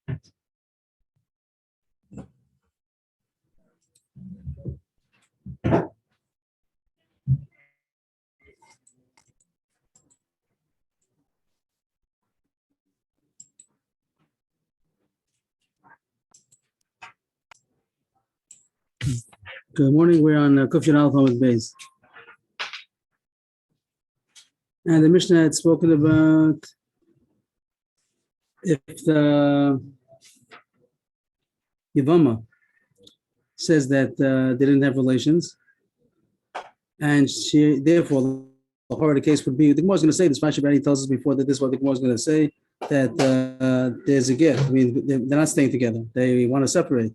Good morning. We're on Kufyan Alpha with Bays. And the Mishnah had spoken about if the yevama says that they didn't have relations, and she therefore the part of the case would be the Gemara is going to say this. Rashi tells us before that this is what the Gemara is going to say, that there's a get. I mean, they're not staying together. They want to separate.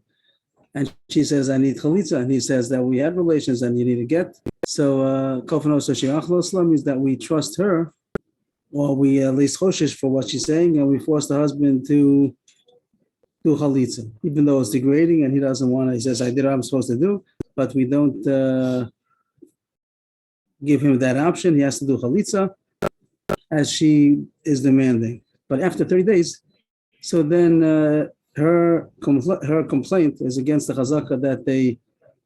And she says, I need chalitza. And he says that we had relations and you need a get. So, means that we trust her, or we at least choshesh for what she's saying, and we force the husband to do chalitza, even though it's degrading and he doesn't want to. He says, I did what I'm supposed to do, but we don't give him that option. He has to do chalitza as she is demanding. But after 30 days, so then her complaint is against the chazaka that they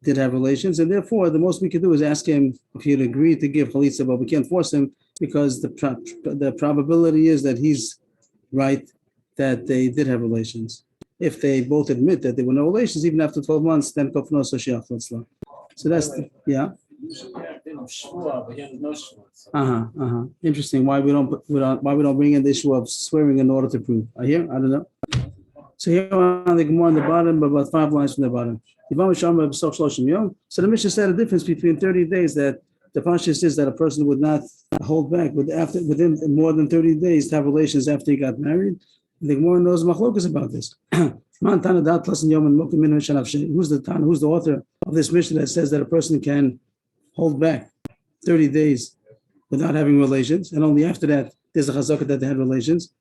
did have relations, and therefore the most we can do is ask him if he'd agree to give chalitza, but we can't force him because the probability is that he's right that they did have relations. If they both admit that there were no relations, even after 12 months, then kofno soshiach letzla. So that's yeah. Interesting. Why we don't bring in the issue of swearing in order to prove? I don't know. So here on the Gemara on the bottom, about 5 lines from the bottom. So the Mishnah said a difference between 30 days that the pashtus is that a person would not hold back within more than 30 days to have relations after he got married. And the Gemara knows machlokas about this. Who's the author of this Mishnah that says that a person can hold back 30 days without having relations, and only after that there's a chazakah that they had relations?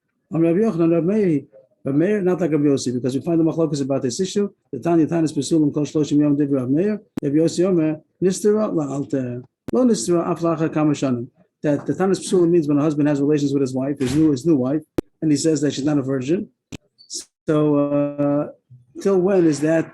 But Meir, not like Rabbi Yossi, because we find the machlokas about this issue. The Tanya Tanis Pesulim Kol Shloshim Yom Divrei Rav Meir. Rabbi Yossi Omer Nistera LaAlter Lo Nistera Aflacha Kamashanim. That the Tanis Pesulim means when a husband has relations with his wife, his new wife, and he says that she's not a virgin. So till when is that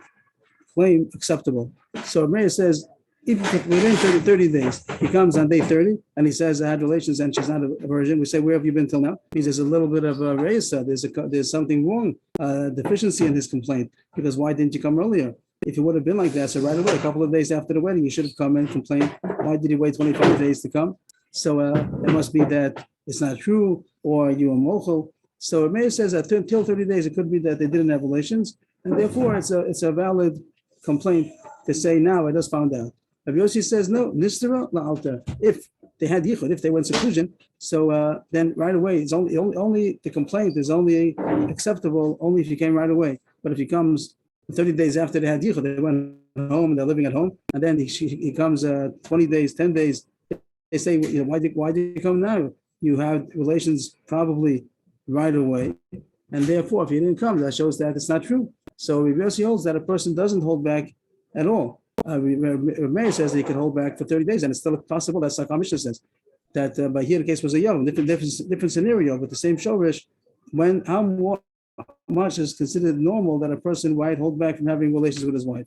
claim acceptable? So Meir says, if within 30 days, he comes on day 30 and he says, I had relations and she's not a virgin. We say, where have you been till now? He says, a little bit of a reisa. There's something wrong, deficiency in his complaint, because why didn't you come earlier? If it would have been like that, so right away, a couple of days after the wedding, you should have come and complained. Why did he wait 25 days to come? So it must be that it's not true, or you are mochel. So Meir says that till 30 days, it could be that they didn't have relations, and therefore it's a valid complaint to say now I just found out. Rabbi Yossi says no, nistera la'alter. If they had yichud, if they went seclusion, so then right away it's only the complaint is only acceptable only if you came right away. But if he comes 30 days after they had yichud, they went home and they're living at home, and then he comes 20 days, 10 days. They say, why did you come now? You have relations probably right away, and therefore if you didn't come, that shows that it's not true. So Rabbi Yossi holds that a person doesn't hold back at all. Meir says that he can hold back for 30 days, and it's still possible. That's like our Mishnah says that. But here the case was a yavam, different scenario, but the same shorish. How much is considered normal that a person might hold back from having relations with his wife?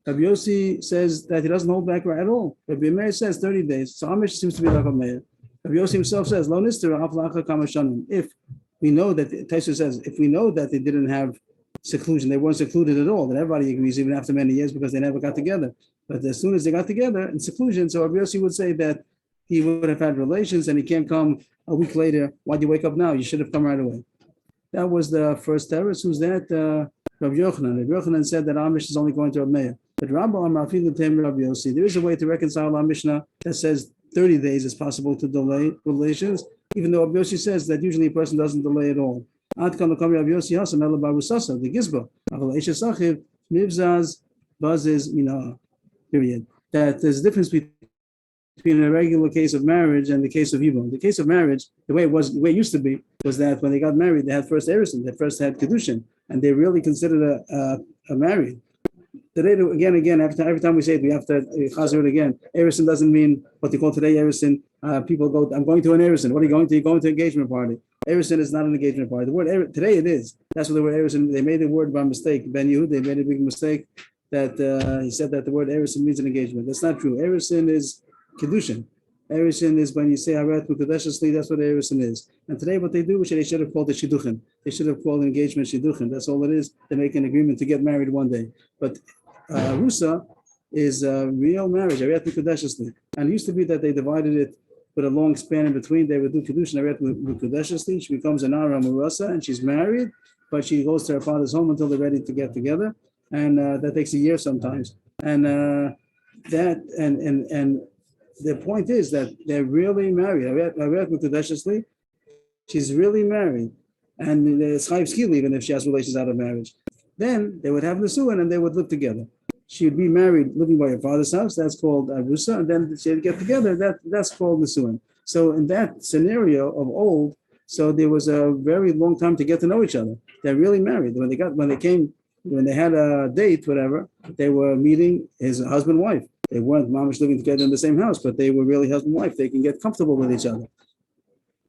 Rabbi Yossi says that he doesn't hold back at all. Rabbi Meir says 30 days. So Amish seems to be like a Meir. Rabbi Yossi himself says, "Lo nistera aflacha kamashanim." If we know that Taisa says, if we know that they didn't have seclusion, they weren't secluded at all, then everybody agrees even after many years because they never got together. But as soon as they got together in seclusion, so Rabbi Yossi would say that he would have had relations and he can't come a week later. Why'd you wake up now? You should have come right away. That was the first terrorist. Who's that? Rabbi Yochanan. Rabbi Yochanan said that our Mishnah is only going to Rabbi Meir. But Rabbi Yossi, there is a way to reconcile our Mishnah that says 30 days is possible to delay relations, even though Rabbi Yossi says that usually a person doesn't delay at all. The Gizba, period. That there's a difference between a regular case of marriage and the case of Yibum. The case of marriage, the way it used to be, was that when they got married, they had first erison, they first had kedushin, and they really considered a married. Today, again, every time we say it, we have to chazer it again. Erison doesn't mean what they call today erison. People go, I'm going to an erison. What are you going to? You're going to an engagement party. Erusin is not an engagement party. The word today it is. That's what the word Erusin. They made the word by mistake. Ben Yehud, they made a big mistake that he said that the word Erusin means an engagement. That's not true. Erusin is kedushin. Erusin is when you say Harat Mukadeshesli, that's what Erusin is. And today what they do, which they should have called it Shidduchin. They should have called engagement Shidduchin. That's all it is. They make an agreement to get married one day. But Rusa is a real marriage, Harat Mukadeshesli. And it used to be that they divided it with a long span in between. They would do Kedushin Harat Mukadeshesli. She becomes an Ara Murasa and she's married, but she goes to her father's home until they're ready to get together. And that takes a year sometimes. And the point is that they're really married. She's really married. And it's Chayiv Skil even if she has relations out of marriage. Then they would have Nesuin and they would live together. She would be married, living by her father's house. That's called Arusa. And then she'd get together. That's called Nesuin. So in that scenario of old, so there was a very long time to get to know each other. They're really married. When they had a date, whatever, they were meeting his husband and wife. They weren't mamish living together in the same house, but they were really husband and wife. They can get comfortable with each other.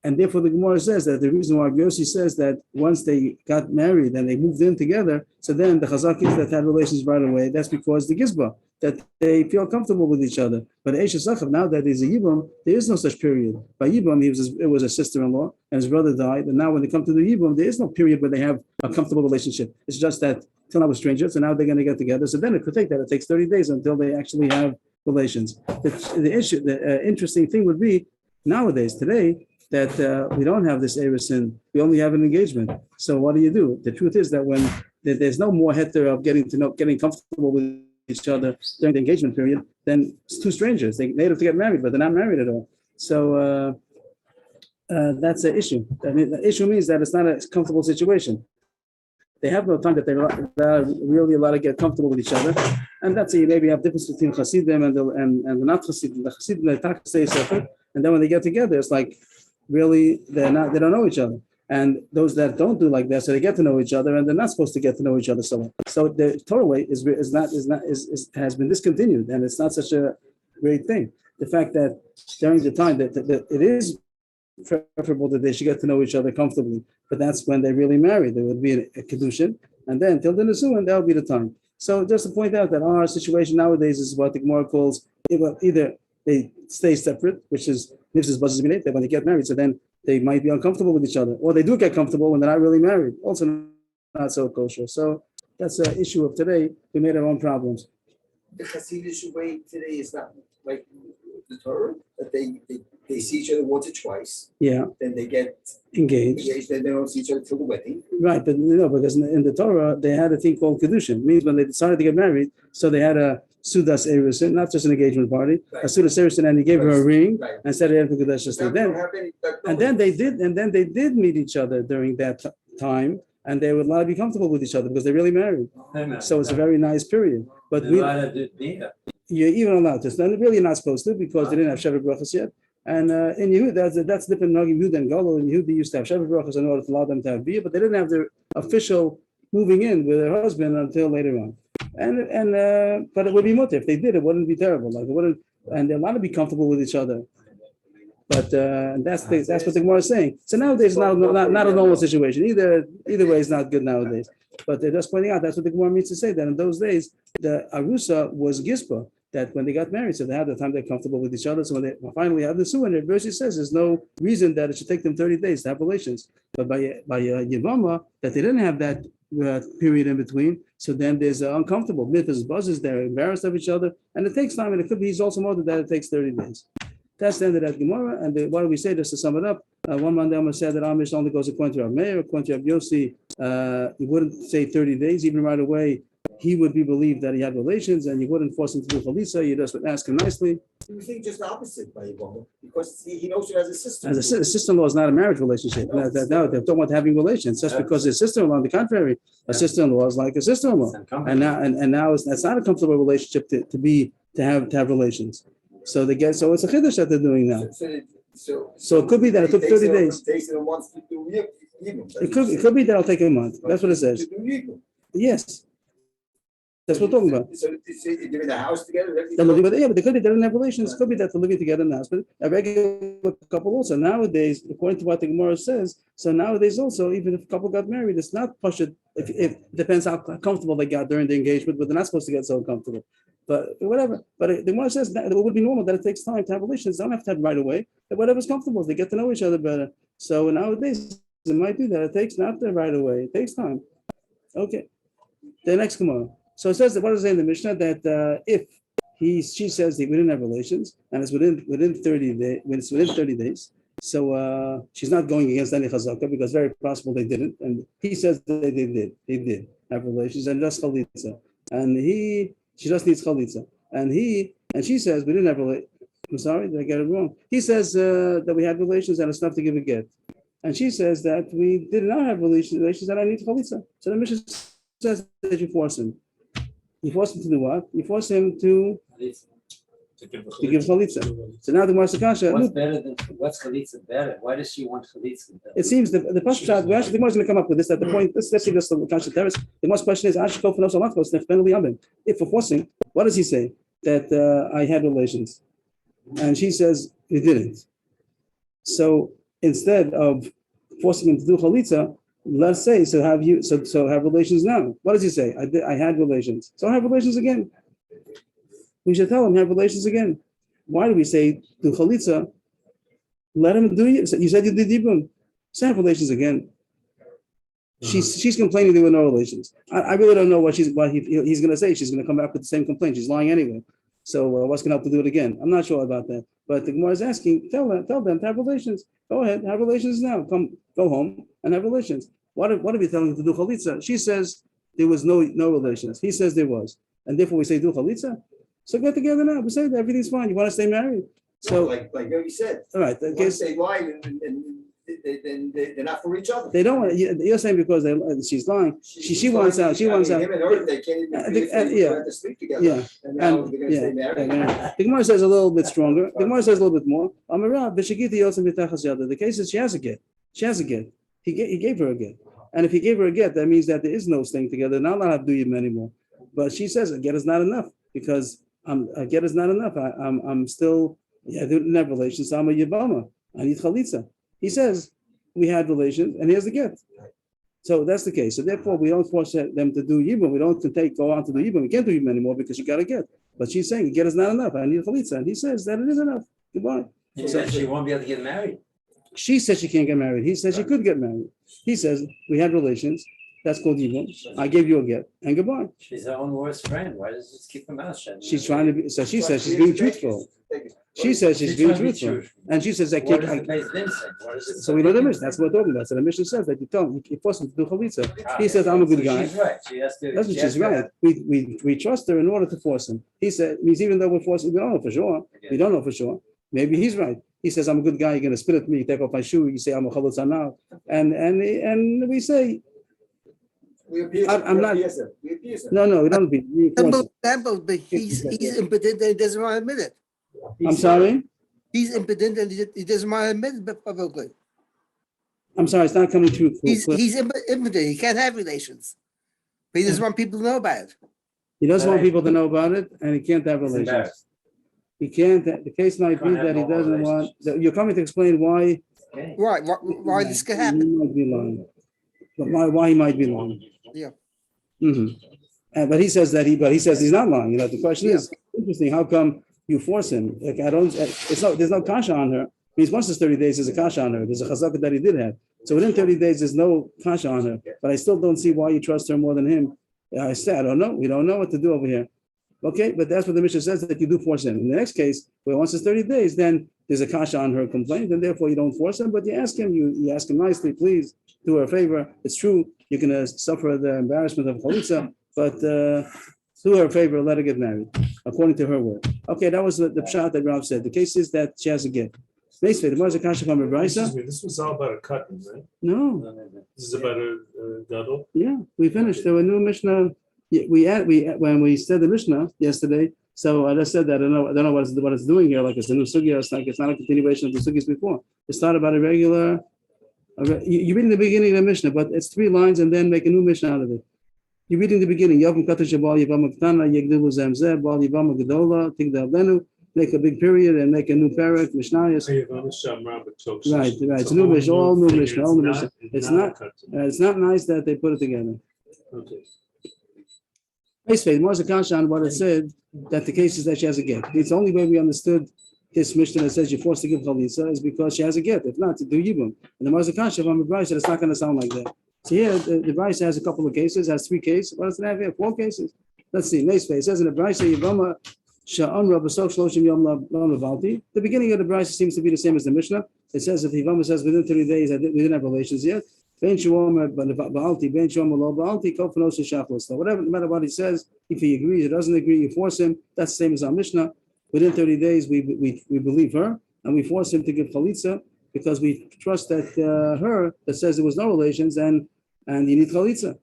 And therefore the Gemara says that the reason why Yossi says that once they got married and they moved in together, so then the Chazakis that had relations right away, that's because the Gizba, that they feel comfortable with each other. But Eish Sachav, now that he's a Yibam, there is no such period. By Yibam, it was a sister-in-law, and his brother died. And now when they come to the Yibam, there is no period where they have a comfortable relationship. It's just that till now we're strangers, and now they're going to get together. So then it could take that. It takes 30 days until they actually have relations. The interesting thing would be nowadays, today, that we don't have this Erusin, we only have an engagement. So what do? The truth is that when there's no more heter of getting comfortable with each other during the engagement period, then it's two strangers. They have to get married, but they're not married at all. So that's the issue. I mean, the issue means that it's not a comfortable situation. They have no time that they're really allowed to get comfortable with each other, and that's you maybe have difference between Hasidim and the not Hasidim. The Hasidim they talk stay separate, and then when they get together, it's like really they don't know each other. And those that don't do like that, so they get to know each other, and they're not supposed to get to know each other so well. So the Torah way has been discontinued, and it's not such a great thing. The fact that during the time that it is preferable that they should get to know each other comfortably, but that's when they really marry. There would be a kedushin, and then till the nesuin, that'll be the time. So just to point out that our situation nowadays is what the Gemara calls either they stay separate, which is nifses buzzes minate, that when they get married, so then they might be uncomfortable with each other, or they do get comfortable when they're not really married. Also, not so kosher. So that's an issue of today. We made our own problems. The Hasidic way today is not like the Torah, that they see each other once or twice. Yeah. Then they get engaged. Then they don't see each other till the wedding. Right, but because in the Torah they had a thing called kedushin. Means when they decided to get married, so they had a sudas erusin, not just an engagement party, right. A sudas erusin, and he gave her a ring, right. And said then they did meet each other during that time, and they were allowed to be comfortable with each other because they really married. So it's a very nice period. But you're even allowed to. They're really not supposed to because they didn't have Shevet Brachos yet. And in Yehud, that's different. Nagim Yehud and Golo. In Yehud, they used to have Shevet Brachos in order to allow them to have Bia, but they didn't have their official moving in with their husband until later on. But it would be mutter if they did. It wouldn't be terrible. Like it wouldn't, and they're allowed to be comfortable with each other. But that's what the Gemara is saying. So nowadays, not a normal situation. Either way is not good nowadays. But they're just pointing out that's what the Gemara means to say. That in those days, the Arusa was Gispa. That when they got married, so they had the time they're comfortable with each other. So when they finally have the suin, it verse says there's no reason that it should take them 30 days to have relations. But by Yevama, that they didn't have that period in between, so then there's uncomfortable. Myths, buzzes, they're embarrassed of each other, and it takes time. And it could be he's also more than that. It takes 30 days. That's the end of that Gemara. And what do we say? Just to sum it up, one man said that Amish only goes according to Rav Meir, according to Rav Yossi. He wouldn't say 30 days, even right away. He would be believed that he had relations, and you wouldn't force him to do chalisa. You just would ask him nicely. You think just the opposite by Yevamos, because he knows her as a sister. As a sister-in-law is not a marriage relationship. No, they don't want having relations just because his sister-in-law. On the contrary, a sister-in-law is like a sister-in-law, and now that's not a comfortable relationship to have relations. So it's a chiddush that they're doing now. So it could be that it took 30 days. It could be that it'll take a month. That's what it says. Yes. That's what we're talking about. So they're in the house together? They're living, but they could be they don't have relations. It could be that they're living together in the house, but a regular couple also. Nowadays, according to what the Gemara says, so nowadays also, even if a couple got married, it's not pushed. If depends how comfortable they got during the engagement, but they're not supposed to get so comfortable. But whatever. But the Gemara says that it would be normal that it takes time to have relations. They don't have to have right away. Whatever's comfortable, they get to know each other better. So nowadays, it might be that it takes not the right away. It takes time. Okay. The next Gemara. So it says that what does it say in the Mishnah that if she says that we didn't have relations and it's within 30 days, when it's within 30 days, so she's not going against any chazaka because very possible they didn't, and he says that they did have relations and just chalitza, and she just needs chalitza, and she says we didn't have relations. I'm sorry, did I get it wrong? He says that we had relations and it's enough to give a get, and she says that we did not have relations and I need chalitza. So the Mishnah says that you force him. You force him to do what? You force him to give chalitza. So now the Gemara Kasha. What's chalitza better? Why does she want chalitza better? It seems the Pashat. We actually the Gemara is going to come up with this at the point. Let's see this Kasha Teres. The most question is if for forcing, what does he say? That I had relations, and she says you didn't. So instead of forcing him to do chalitza, let's say, so have relations now. What does he say? I had relations. So have relations again. We should tell him have relations again. Why do we say do chalitza? Let him do it. You said you did yibum. So have relations again. She's complaining there were no relations. I really don't know what he's going to say. She's going to come back with the same complaint. She's lying anyway. So what's going to help to do it again? I'm not sure about that. But the Gemara is asking, tell them to have relations. Go ahead, have relations now. Go home and have relations. What are we telling them to do chalitza? She says there was no relations. He says there was. And therefore we say do chalitza. So get together now. We say that everything's fine. You want to stay married? So like you said. All right. Once they lie and they're not for each other. They don't want. You're saying because she's lying. She wants out. She wants out. Him and her, they can't even have to sleep together. Yeah. And now they're going to stay married. The Gemara says a little bit stronger. The Gemara says a little bit more. The case is she has a get. She has a get. He gave her a get. And if he gave her a get, that means that there is no staying together. Now not have to do him anymore. But she says a get is not enough because a get is not enough. I'm still I didn't have relations. So I'm a yevama. I need chalitza. He says we had relations, and here's the get. So that's the case. So therefore, we don't force them to do yibum. We don't go on to do yibum. We can't do yibum anymore because you got a get. But she's saying get is not enough. I need chalitza, and he says that it is enough. Goodbye. So she won't be able to get married. She says she can't get married. He says she could get married. He says we had relations. That's called yibum. I gave you a get, and goodbye. She's her own worst friend. Why does she keep her mouth shut? She's trying to be. So she says she's being truthful. She says she's being truthful, and she says I What can't. does the Beis Din say? So we know the mission. That's what we're talking about. So the mission says that you tell him, you force him to do chalitza. He says I'm a good guy. She's right. She has to. That's what she's right. We trust her in order to force him. He said, means even though we're forcing, we don't know for sure. We don't know for sure. Maybe he's right. He says I'm a good guy. You're going to spit at me. You take off my shoe. You say I'm a chalitza now, and we say. I'm not. No, we don't be. But he's impotent and he doesn't want to admit it. I'm sorry. He's impotent and he doesn't want to admit it publicly. I'm sorry, it's not coming through. He's impotent. He can't have relations, but he doesn't want people to know about it. He doesn't want people to know about it, and he can't have relations. He can't. The case might be that he doesn't want. You're coming to explain why. Right? Why this could happen? He might be lying. But why he might be lying? Yeah. Mm-hmm. But he says that he says he's not lying. The question is interesting. How come you force him? Like I don't. There's no kasha on her. Means once it's 30 days, there's a kasha on her. There's a chazaka that he did have. So within 30 days, there's no kasha on her. But I still don't see why you trust her more than him. I said, I don't know. We don't know what to do over here. Okay, but that's what the Mishnah says, that you do force him. In the next case, where once it's 30 days, then there's a kasha on her complaint, and therefore you don't force him, but you ask him, you ask him nicely, please do her a favor. It's true, you're going to suffer the embarrassment of chalitza, but do her a favor, let her get married, according to her word. Okay, that was the pshat that Rav said. The case is that she has a get. Basically, the kasha from Raisa. This was all about a cutting, right? No. This is about a gadol. Yeah, we finished. There were new Mishnah. When we said the Mishnah yesterday, so I just said that I don't know what it's doing here. Like it's a new sugya. It's not a continuation of the sugyas before. It's not about a regular. You read in the beginning of the Mishnah, but it's 3 lines and then make a new Mishnah out of it. You read in the beginning, Yavam Katash Bal Yavam Ktana, Yegdilu Zemzeh, Bal Yavam Gedola, Tigda Lenu, make a big period and make a new parak, Mishnayos. Right. It's new Mishnah, all new Mishnah, all new Mishnah. It's not nice that they put it together. Okay. Basically, more Kasha on what it said, that the case is that she has a get. It's the only way we understood this Mishnah that says you're forced to give Chalitza is because she has a get. If not, to do Yibum. And the Marza Kasha from the Bryce said it's not going to sound like that. So here, the Bryce has a couple of cases, has 3 cases. What does it have here? 4 cases. Let's see. It says in the Bryce, Yivama Sha'amra B'Sok Shloshim Yom Lavalti. The beginning of the Bryce seems to be the same as the Mishnah. It says if Yivama says within 30 days, we didn't have relations yet. Ben Shuomer Ba'alti, Ben Shuomer Lo Ba'alti, Kofanos Shachlos. Whatever, no matter what he says, if he agrees or doesn't agree, you force him. That's the same as our Mishnah. Within 30 days, we believe her and we force him to give Chalitza because we trust that her that says there was no relations and you need Chalitza.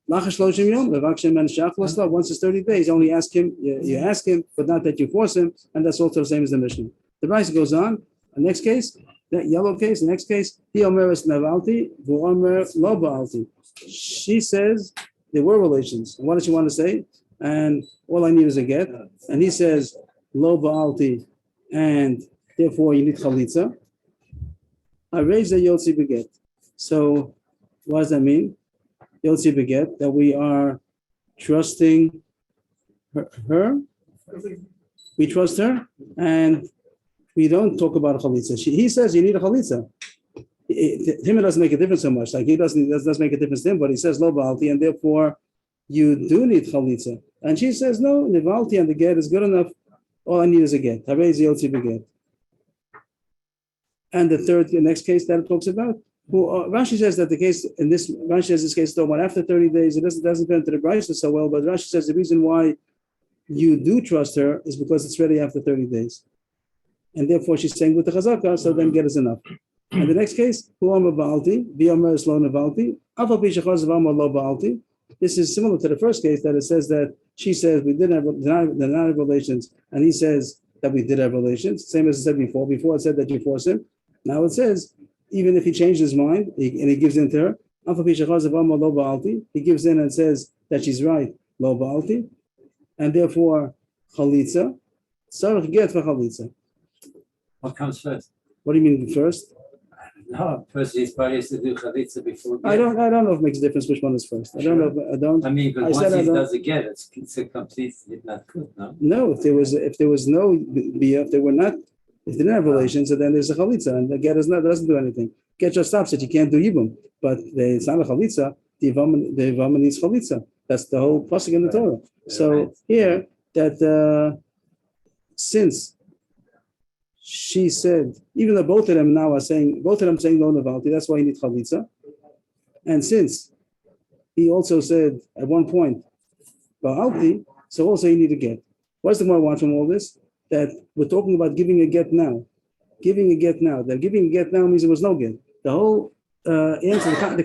Once it's 30 days, only ask him, you ask him, but not that you force him, and that's also the same as the Mishnah. The Bryce goes on. The next case, that yellow case, the next case, he omeres navalti, v'omer lo ba'alti. She says there were relations. And what does she want to say? And all I need is a get. And he says lo ba'alti, and therefore you need chalitza. I raise the yotzi beget. So what does that mean? Yotzi beget, that we are trusting her. We trust her, and we don't talk about a chalitza. He says you need a chalitza. It doesn't make a difference so much. Like he doesn't make a difference to him, but he says lo ba'alti, and therefore you do need chalitza. And she says no, nivalti and the get is good enough. All I need is a get. Harei yotzi beget. And the next case that it talks about, Rashi says that the case in this, Rashi says this case though, when after 30 days, it doesn't fit into the Brisa so well, but Rashi says the reason why you do trust her is because it's ready after 30 days. And therefore she's saying with the chazaka, so then get is enough. And the next case, this is similar to the first case that it says that she says we didn't have relations, and he says that we did have relations, same as it said before. Before it said that you force him. Now it says, even if he changed his mind and he gives in to her, he gives in and says that she's right, lo ba'alti, and therefore chalitza, sarach get for chalitza. What comes first? What do you mean first? No, first he's probably to do chalitza before. I don't know if it makes a difference which one is first. I don't know. I mean, but once he does again, it's a complete not good, no? No, if there was no bia, if they didn't have relations, so then there's a chalitza, and the get doesn't do anything. Get just stops it. You can't do yibum, but it's not a chalitza. The yevamos needs chalitza. That's the whole pasuk in the Torah. So here that since she said, even though both of them now are saying, lo navalti, that's why he needs chalitza. And since he also said at one point, ba'alti, so also you need a get. What's the more want from all this? That we're talking about giving a get now. Giving a get now. That giving a get now means there was no get. The whole answer, the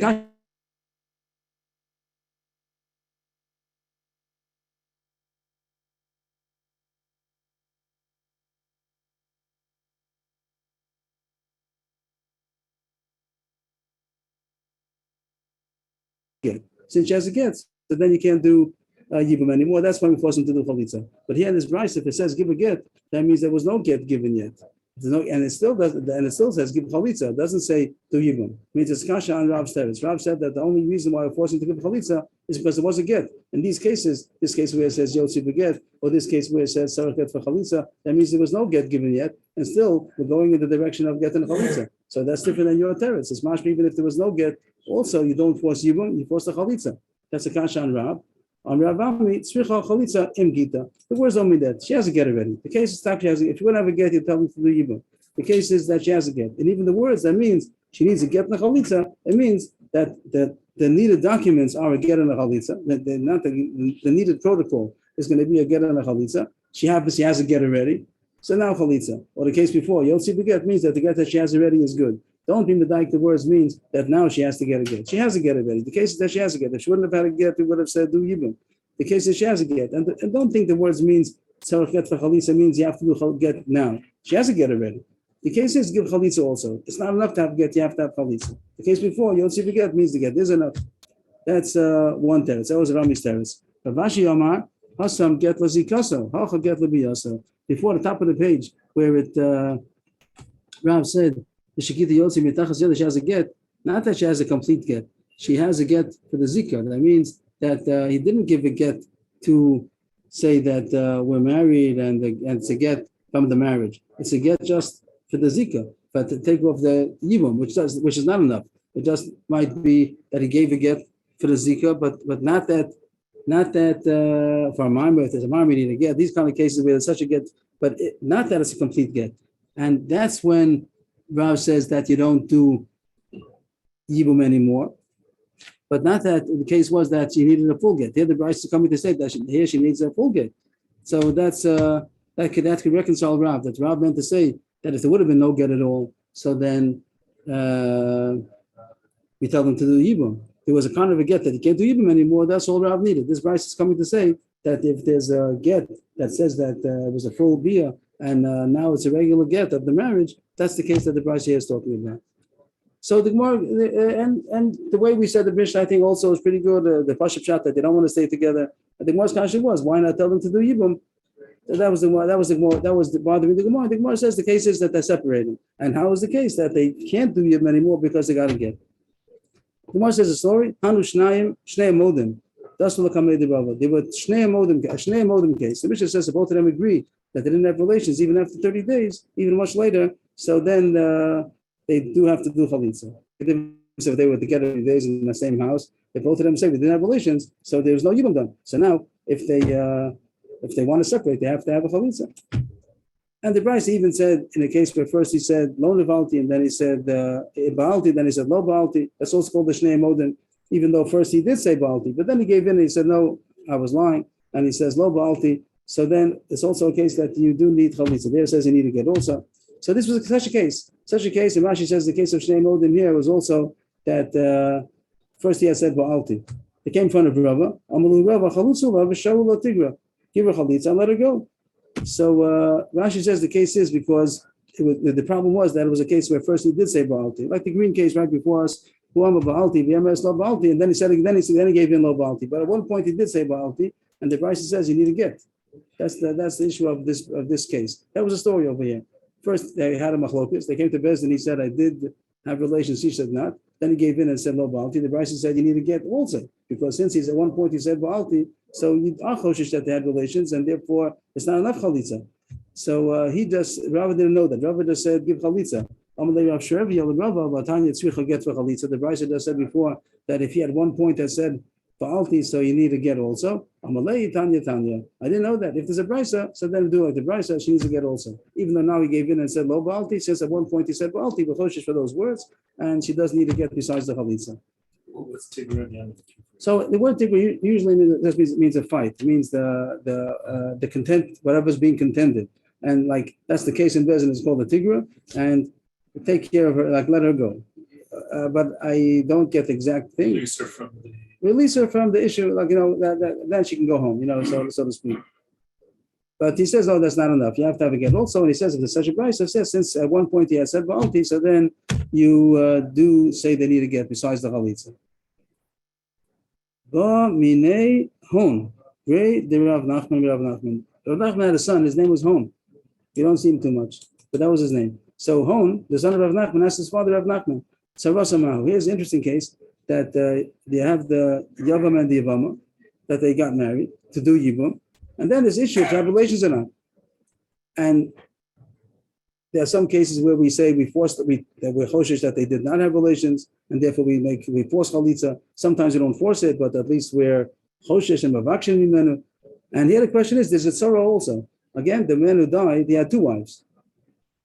get. Since she has a get, so then you can't do yibum anymore. That's why we force him to do chalitza. But here in this Bryce, if it says give a get, that means there was no get given yet. And it still does, and it still says give chalitza. It doesn't say do yibum. It means it's kasha on Rav's teretz. Rav said that the only reason why we're forcing to give chalitza is because there was a get. In these cases, this case where it says yotzi beget, or this case where it says sarach get for chalitza, that means there was no get given yet, and still we're going in the direction of getting chalitza. So that's different than your teretz. It's mashma even if there was no get. Also, you don't force yibum, you force the chalitza. That's a kasha on Rav. On Rav Ami, tzricha chalitza im gita. The word's only that she has a get already. The case is that she has a get. If you want to have a get, you tell them to do yibum. The case is that she has a get, and even the words that means she needs a get and a chalitza. It means that the needed documents are a get and a chalitza. That not the needed protocol is going to be a get and a chalitza. She has a get already. So now chalitza, or the case before, yotzi beget means that the get that she has already is good. Don't be medayik the words means that now she has to get a get. She has a get already. The case is that she has a get. If she wouldn't have had a get, we would have said do yibum. The case is she has a get, and don't think the words means tzarich get for chalitza means you have to do get now. She has a get already. The case is give chalitza also. It's not enough to have get. You have to have chalitza. The case before yotzi beget means the get. There's enough. That's one teretz. That was Rami's teretz. Rav Ashi Amar, Hasam get lazikaso, Hacha get labiyaso. Before the top of the page, where it Rav said the Shekita Yotzi Mitachas Yoda, she has a get, not that she has a complete get. She has a get for the zika. That means that he didn't give a get to say that we're married and it's a get from the marriage. It's a get just for the zika, but to take off the yibum, which is not enough. It just might be that he gave a get for the zika, but not that for a marmor, if there's a marmor need a get. These kind of cases where there's such a get, but not that it's a complete get. And that's when Rav says that you don't do yibum anymore. But not that the case was that she needed a full get. Here the Bryce is coming to say that here she needs a full get. So that's that could reconcile Rav. That Rav meant to say that if there would have been no get at all, so then we tell them to do yibum. There was a kind of a get that you can't do yibum anymore. That's all Rav needed. This Bryce is coming to say that if there's a get that says that it was a full bia and now it's a regular get of the marriage, that's the case that the Bryce here is talking about. So the Gemara and the way we said the Mishnah, I think also is pretty good. The Pashup Shat that they don't want to stay together. I think Gemara's question was, why not tell them to do yibum? That was the bothering the Gemara. The Gemara says the case is that they're separating, and how is the case that they can't do yibum anymore because they got to get? The Gemara says a story. Hanu shnayim shnei modim. That's what come the Rava. They were shnei modim case. The Mishnah says that both of them agree that they didn't have relations even after 30 days, even much later. So then they do have to do chalitza. If they were together 30 days in the same house, if both of them say we didn't have relations, so there's no yibum done. So now, if they want to separate, they have to have a chalitza. And the Bryce even said in a case where first he said lo nevalti, and then he said baalti, then he said lo baalti. That's also called the shnei modim, even though first he did say baalti, but then he gave in and he said no, I was lying, and he says lo baalti. So then it's also a case that you do need chalitza. There it says you need to get also. So this was such a case, and Rashi says the case of Shnei Modim here was also that first he had said ba'alti. They came in front of Rava, Amalu Rava chalutzu Rava shaul lo tigra. Give her chalitza and let her go. So Rashi says the case is because the problem was that it was a case where first he did say ba'alti, like the green case right before us, Huama ba'alti, v'yemes lo ba'alti, and then he said then he gave in lo ba'alti. But at one point he did say ba'alti, and the Rashi says you need to get. That's the issue of this case. That was a story over here. First, they had a machlokus. They came to Bez and he said, I did have relations. She said not. Then he gave in and said, no, ba'alti. The Bryce said, you need to get also. Because since he's at one point, he said, ba'alti. So you are choshish that they had relations and therefore it's not enough chalitza. So Rava didn't know that. Rava just said, give chalitza. The Bryce just said before that if he at one point had said, ba'alti, so you need to get also. Amalei Tanya. I didn't know that. If there's a brisa, so then do like the brisa, she needs to get also. Even though now he gave in and said lo ba'alti, since at one point he said ba'alti, but choshish for those words, and she does need to get besides the chalitza. What's tigra again? So the word tigra usually means a fight. It means the content, whatever's being contended, and like that's the case in Bezin. It's called the tigra, and take care of her, like let her go. But I don't get the exact thing. Release her from the issue, like that then she can go home, so to speak. But he says, that's not enough. You have to have a get also. And he says, if there's such a price, he says, since at one point he had said ba'alti, so then you do say they need to get besides the chalitza. Ba minei hon. Great, the Rav Nachman. Rav Nachman had a son. His name was Hon. You don't see him too much, but that was his name. So Hon, the son of Rav Nachman, asked his father Rav Nachman. So Rasamahu. Here's an interesting case that they have the yavam and the yevama that they got married to do yibum, and then there's issue to have relations or not. And there are some cases where we say that we're choshish that they did not have relations, and therefore we force chalitza. Sometimes we don't force it, but at least we're choshish and mavakshin mimenu. And here the question is, there's a tzara also. Again, the man who died, he had two wives.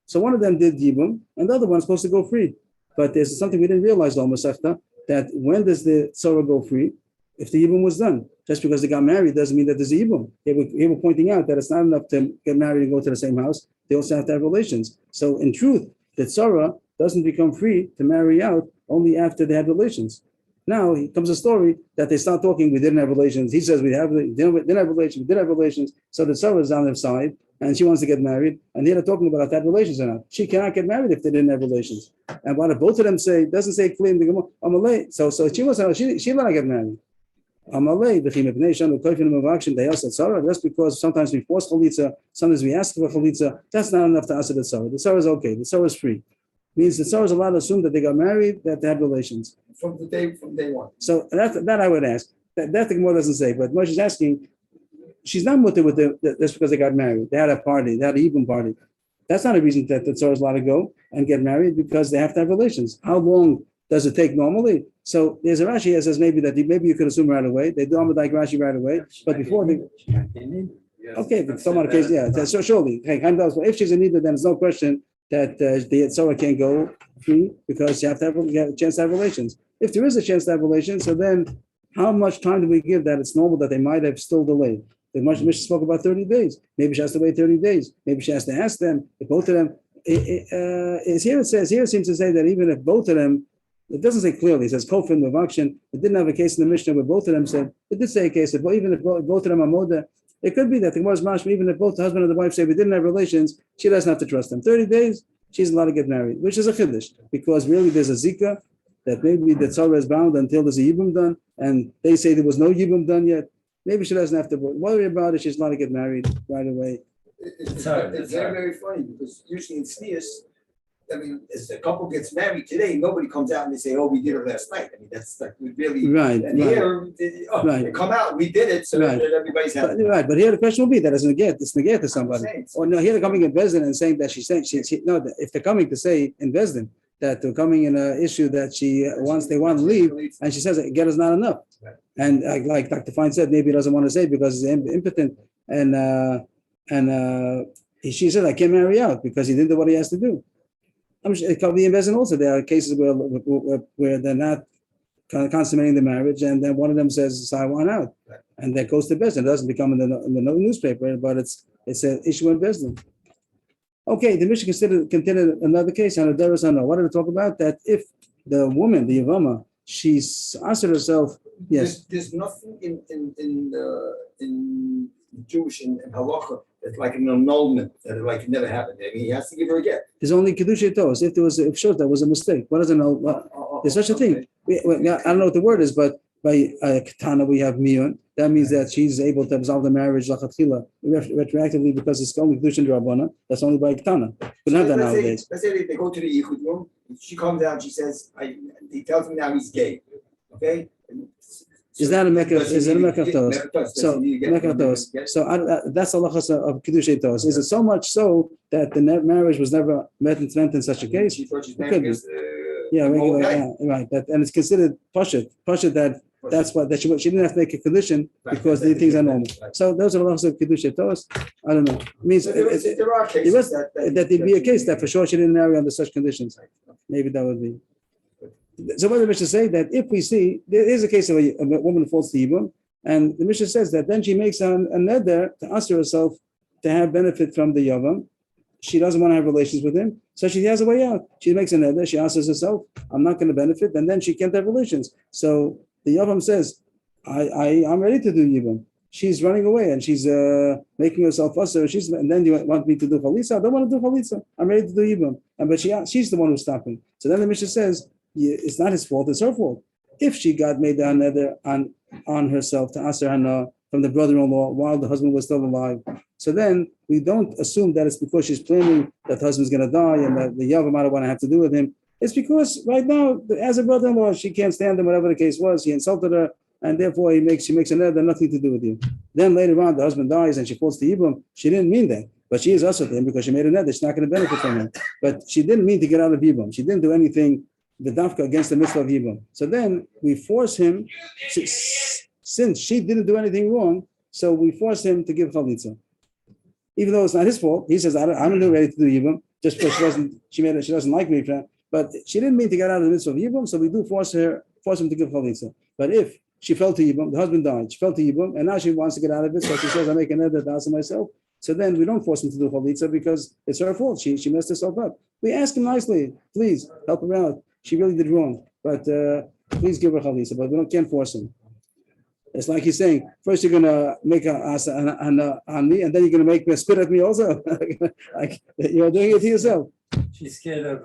So one of them did yibum, and the other one's supposed to go free. But there's something we didn't realize, that when does the tzara go free? If the yibum was done. Just because they got married doesn't mean that there's a yibum. They were pointing out that it's not enough to get married and go to the same house. They also have to have relations. So in truth, the tzara doesn't become free to marry out only after they have relations. Now comes a story that they start talking, we didn't have relations. He says we didn't have relations. So the tzara is on their side, and she wants to get married, and here they're talking about that relations or not. She cannot get married if they didn't have relations. And what if both of them say, doesn't say clearly in the Gemara, Amalei. So she wants to, she will not get married. Amalei, that's because sometimes we force chalitza, sometimes we ask for chalitza. That's not enough to answer the tzara. The tzara is okay. The tzara is free. Means the tzara is allowed to assume that they got married, that they had relations. From day one. So that I would ask. That the Gemara doesn't say, but Moshe is asking, she's not mutter with that's because they got married. They had a party, they had a Yibum party. That's not a reason that the tzara is allowed to go and get married because they have to have relations. How long does it take normally? So there's a Rashi that says maybe you could assume right away. They do like Rashi right away, but before they. Okay, but some other case, yeah. So surely, if she's a neither, then there's no question that the tzara can't go free because you have to have a chance to have relations. If there is a chance to have relations, so then how much time do we give that it's normal that they might have still delayed? The Mishnah spoke about 30 days. Maybe she has to wait 30 days. Maybe she has to ask them if both of them. Here it seems to say that even if both of them, it doesn't say clearly. It says kofin mavakshin. It didn't have a case in the Mishnah where both of them said. It did say a case that even if both of them are moda, it could be that the Gemara's mashma. Even if both the husband and the wife say we didn't have relations, she doesn't have to trust them. 30 days, she's allowed to get married, which is a chiddush because really there's a zika that maybe the tzara is bound until there's a yibum done, and they say there was no yibum done yet. Maybe she doesn't have to worry about it. She's allowed to get married right away. It's very, very funny because usually in Sneas, I mean, as a couple gets married today, nobody comes out and they say, "Oh, we did it last night." I mean, that's like we really Right. And right. here, they come out, we did it, so Right. that everybody's happy. But here the question will be that it's negate to somebody. Or no, here they're coming in Bezdin and saying that she's saying no. If they're coming to say in Bezdin that they're coming in an issue that they want to leave, and she says get is not enough. Right. And like Dr. Fine said, maybe he doesn't want to say because he's impotent, and she said I can't marry out because he didn't do what he has to do. I'm sure it could be in Bezdin also. There are cases where they're not consummating the marriage, and then one of them says I want out, Right. and that goes to Bezdin. It doesn't become in the newspaper, but it's an issue in Bezdin. Okay, the Mishnah considered another case on a Deris Hano. What did it talk about? That if the woman, the Yevama, she's answered herself, yes. There's nothing in Jewish and halacha that's like an annulment that like never happened. I mean, he has to give her a get. There's only Kedusha Tos. If that was a mistake. What is an there's such a thing. I don't know what the word is, but by Katana we have Miyun. That means that she's able to absolve the marriage lachatchila retroactively because it's only Kedusha and Rabbana. That's only by Katana. We don't have that nowadays. Let's say they go to the Yichud room. She comes out. She says, he tells me now he's gay. Okay. Is that a mekach? Is it a mekach tos? So mekach tos. Yes. So that's a lachas of kedushay tos. Is it so much so that the marriage was never meant in such a case? She thought she's It could be. married Regular. okay. Yeah, right. And it's considered pashut. That's why she didn't have to make a condition because these things are normal. Right. So those are the lachas of kedushay tos. I don't know. It means So there are cases that there'd be a case that for sure she didn't marry under such conditions. Maybe that would be. So what did the Mishnah say? That if we see, there is a case of a woman who falls to Yibum, and the Mishnah says that then she makes a neder to ask herself to have benefit from the Yavam. She doesn't want to have relations with him, so she has a way out. She makes a neder, she asks herself, I'm not going to benefit, and then she can't have relations. So the Yavam says, I'm ready to do Yibum. She's running away and she's making herself usher. And then you want me to do chalitza? I don't want to do chalitza. I'm ready to do Yibum. But she's the one who's stopping. So then the Mishnah says, it's not his fault, it's her fault. If she got made another on herself to answer Hannah from the brother-in-law while the husband was still alive, so then we don't assume that it's because she's planning that the husband's going to die and that the Yavam might want to have to do with him. It's because right now, as a brother-in-law, she can't stand him, whatever the case was. He insulted her, and therefore she makes another nothing to do with you. Then later on, the husband dies and she falls to Yibum. She didn't mean that, but she is also to him because she made a net that she's not going to benefit from him. But she didn't mean to get out of Yibum. She didn't do anything the dafka against the mitzvah of Yibum. So then we force him, since she didn't do anything wrong, so we force him to give chalitza. Even though it's not his fault, he says, I'm not ready to do Yibum, just because she doesn't like me, but she didn't mean to get out of the mitzvah of Yibum, so we do force him to give chalitza. But if she fell to Yibum, the husband died, she fell to Yibum, and now she wants to get out of it, so she says, I make an edit to answer myself. So then we don't force him to do chalitza because it's her fault. She messed herself up. We ask him nicely, please help her out. She really did wrong, but please give her chalitza. But we can't force him. It's like he's saying, first you're gonna make a asa on me, and then you're gonna make me spit at me also. Like you're doing it to yourself. She's scared of,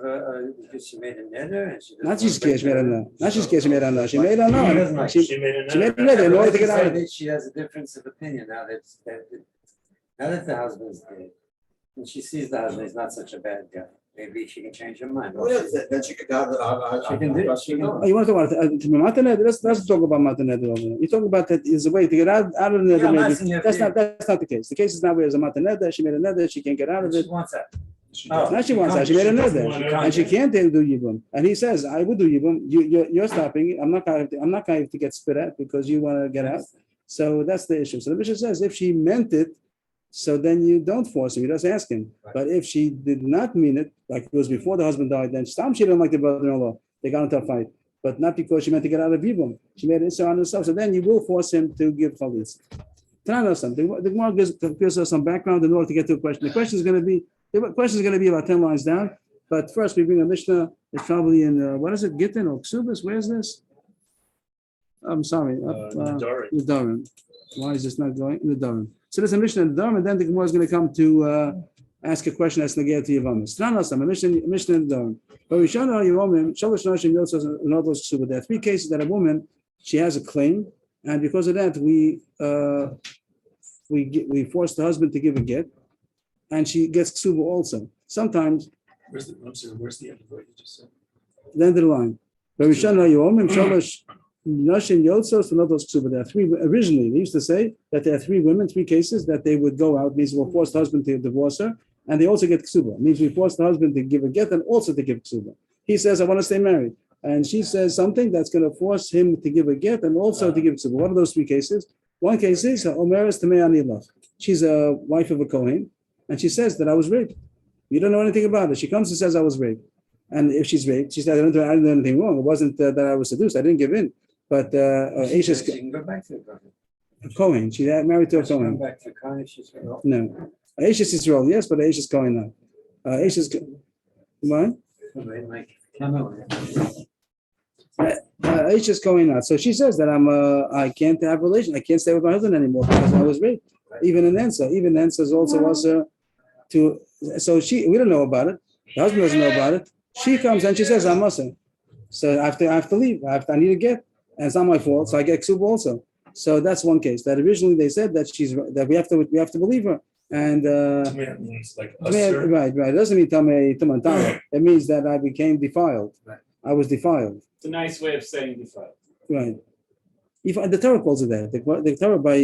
because she made a nether and she. Not she's scared, she made a no. Not she's scared, she made a no. She made a She no. doesn't like- She She made she made a another. nether in order to get out of it. She has a difference of opinion now that the husband's dead. And she sees the husband is not such a bad guy. Maybe she can change her mind. Oh, yes, then she could have. She can do it. She can- Oh, you want to talk about Mataned? Let's talk about Mataned. You talk about that is a way to get out of the Yeah, nether. I'm Maybe asking you if that's you- not the case. The case is not where there's a Mataned. She made a nether. She can't get out of it. She wants that. She Oh. doesn't. Now she wants that. She made a She doesn't nether, want it. and she can't do yibum. And he says, "I would do yibum. You're stopping. I'm not going to get spit at because you want to get out." So that's the issue. So the bishop says, if she meant it, so then you don't force him. You just ask him. Right. But if she did not mean it, like it was before the husband died, then she didn't like the brother-in-law. They got into a fight, but not because she meant to get out of yibum. She made it on herself. So then you will force him to give chalitz. The Gemara gives us some background in order to get to a question. The question is going to be about 10 lines down. But first, we bring a Mishnah. It's probably in what is it? Gittin or Ksubis? Where is this? I'm sorry. Nidari. Nidarim. Why is this not going? Nidarim. So there's a Mishnah in Nidarim, and then the Gemara is going to come to ask a question that's negated to yevamos. Tranasam, a Mishnah in Nidarim. But we show yevamim. Shalosh nashim yotzos nodos ksubah. There are three cases that a woman, she has a claim, and because of that, we force the husband to give a get, and she gets ksuba also. Sometimes, Where's the end of what you just said? the end of the line. But we show yevamim shalosh. Nashim yotzos nodos ksubah. There are three. Originally, they used to say that there are three women, three cases that they would go out. Means we'll force the husband to divorce her, and they also get ksuba. Means we force the husband to give a get and also to give ksuba. He says, "I want to stay married," and she says something that's going to force him to give a get and also to give ksuba. What are those three cases? One case is Omeres Tamei Anilach. She's a wife of a Kohen, and she says that I was raped. You don't know anything about it. She comes and says I was raped, and if she's raped, she said I didn't do anything wrong. It wasn't that I was seduced. I didn't give in. But She Aisha's can go back to the Kohen. She had married to a She can Kohen. go back to Kohen. She's No, Aisha's Israel, yes, but Aisha's Kohen not. Aisha's what? like Camel. Aisha's Kohen not. So she says that I can't have relation. I can't stay with my husband anymore because I was raped. Even in Ensa. Even Ensa is also was to. So we don't know about it. The husband doesn't know about it. She comes and she says I'm Muslim. So I have to leave. I need to get, and it's not my fault. So I get ksuba also. So that's one case. That originally they said that we have to believe her. And Tamei means like usher. right. It doesn't mean tamei tumantana. It means that I became defiled. Right. I was defiled. It's a nice way of saying defiled. Right. If the Torah calls it that. The Torah by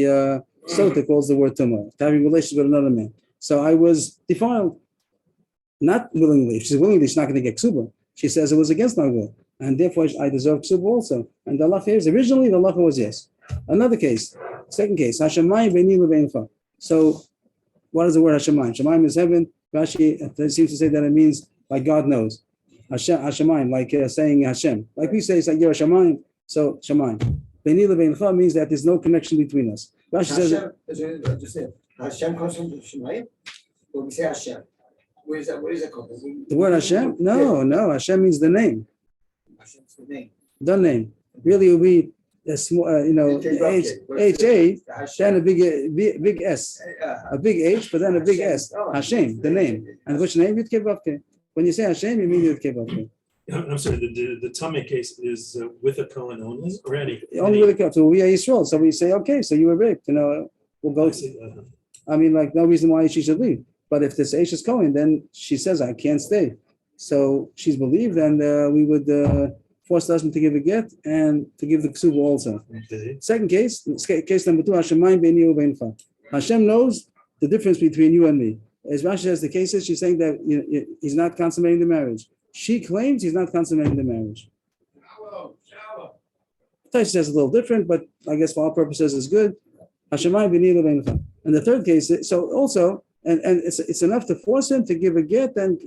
Sota calls the word tumah, having relations with another man. So I was defiled, not willingly. If she's willingly, she's not going to get ksuba. She says it was against my will. And therefore I deserve ksuba also. And the halacha is, originally the halacha was yes. Another case, second case, Hashemayim beini lebeincha. So what is the word Hashemayim? Shemayim is heaven. Rashi seems to say that it means like God knows. Hashemayim, like saying Hashem. Like we say, it's like you're Hashemayim. So Shemayim. Beini lebeincha means that there's no connection between us. Rashi says, Hashem comes from Shemayim, or we say Hashem. Where is that come from? the word Hashem? No, Hashem means the name. Hashem's the name. The name. Really it will be a small, H-A, then a big S. A big H, but then a big S. Hashem, the name. And which name? Yud Kei Vav Kei. When you say Hashem, you mean Yud Kei Vav Kei. I'm sorry, the Tamei case is with a Kohen only or any? Only with a cup. So we are Yisrael. So we say, okay, so you were raped. We'll go. I mean, like, no reason why she should leave. But if this H is Cohen, then she says, I can't stay. So she's believed, and we would force the husband to give a get and to give the ksuba also. Second case number 2, Hashemayim beini ubeincha. Hashem knows the difference between you and me. As Rashi says, the case is, she's saying that he's not consummating the marriage. She claims he's not consummating the marriage. Taisha says a little different, but I guess for our purposes it's good. Hashemayim beini ubeincha. And the third case, so also, and it's enough to force him to give a get and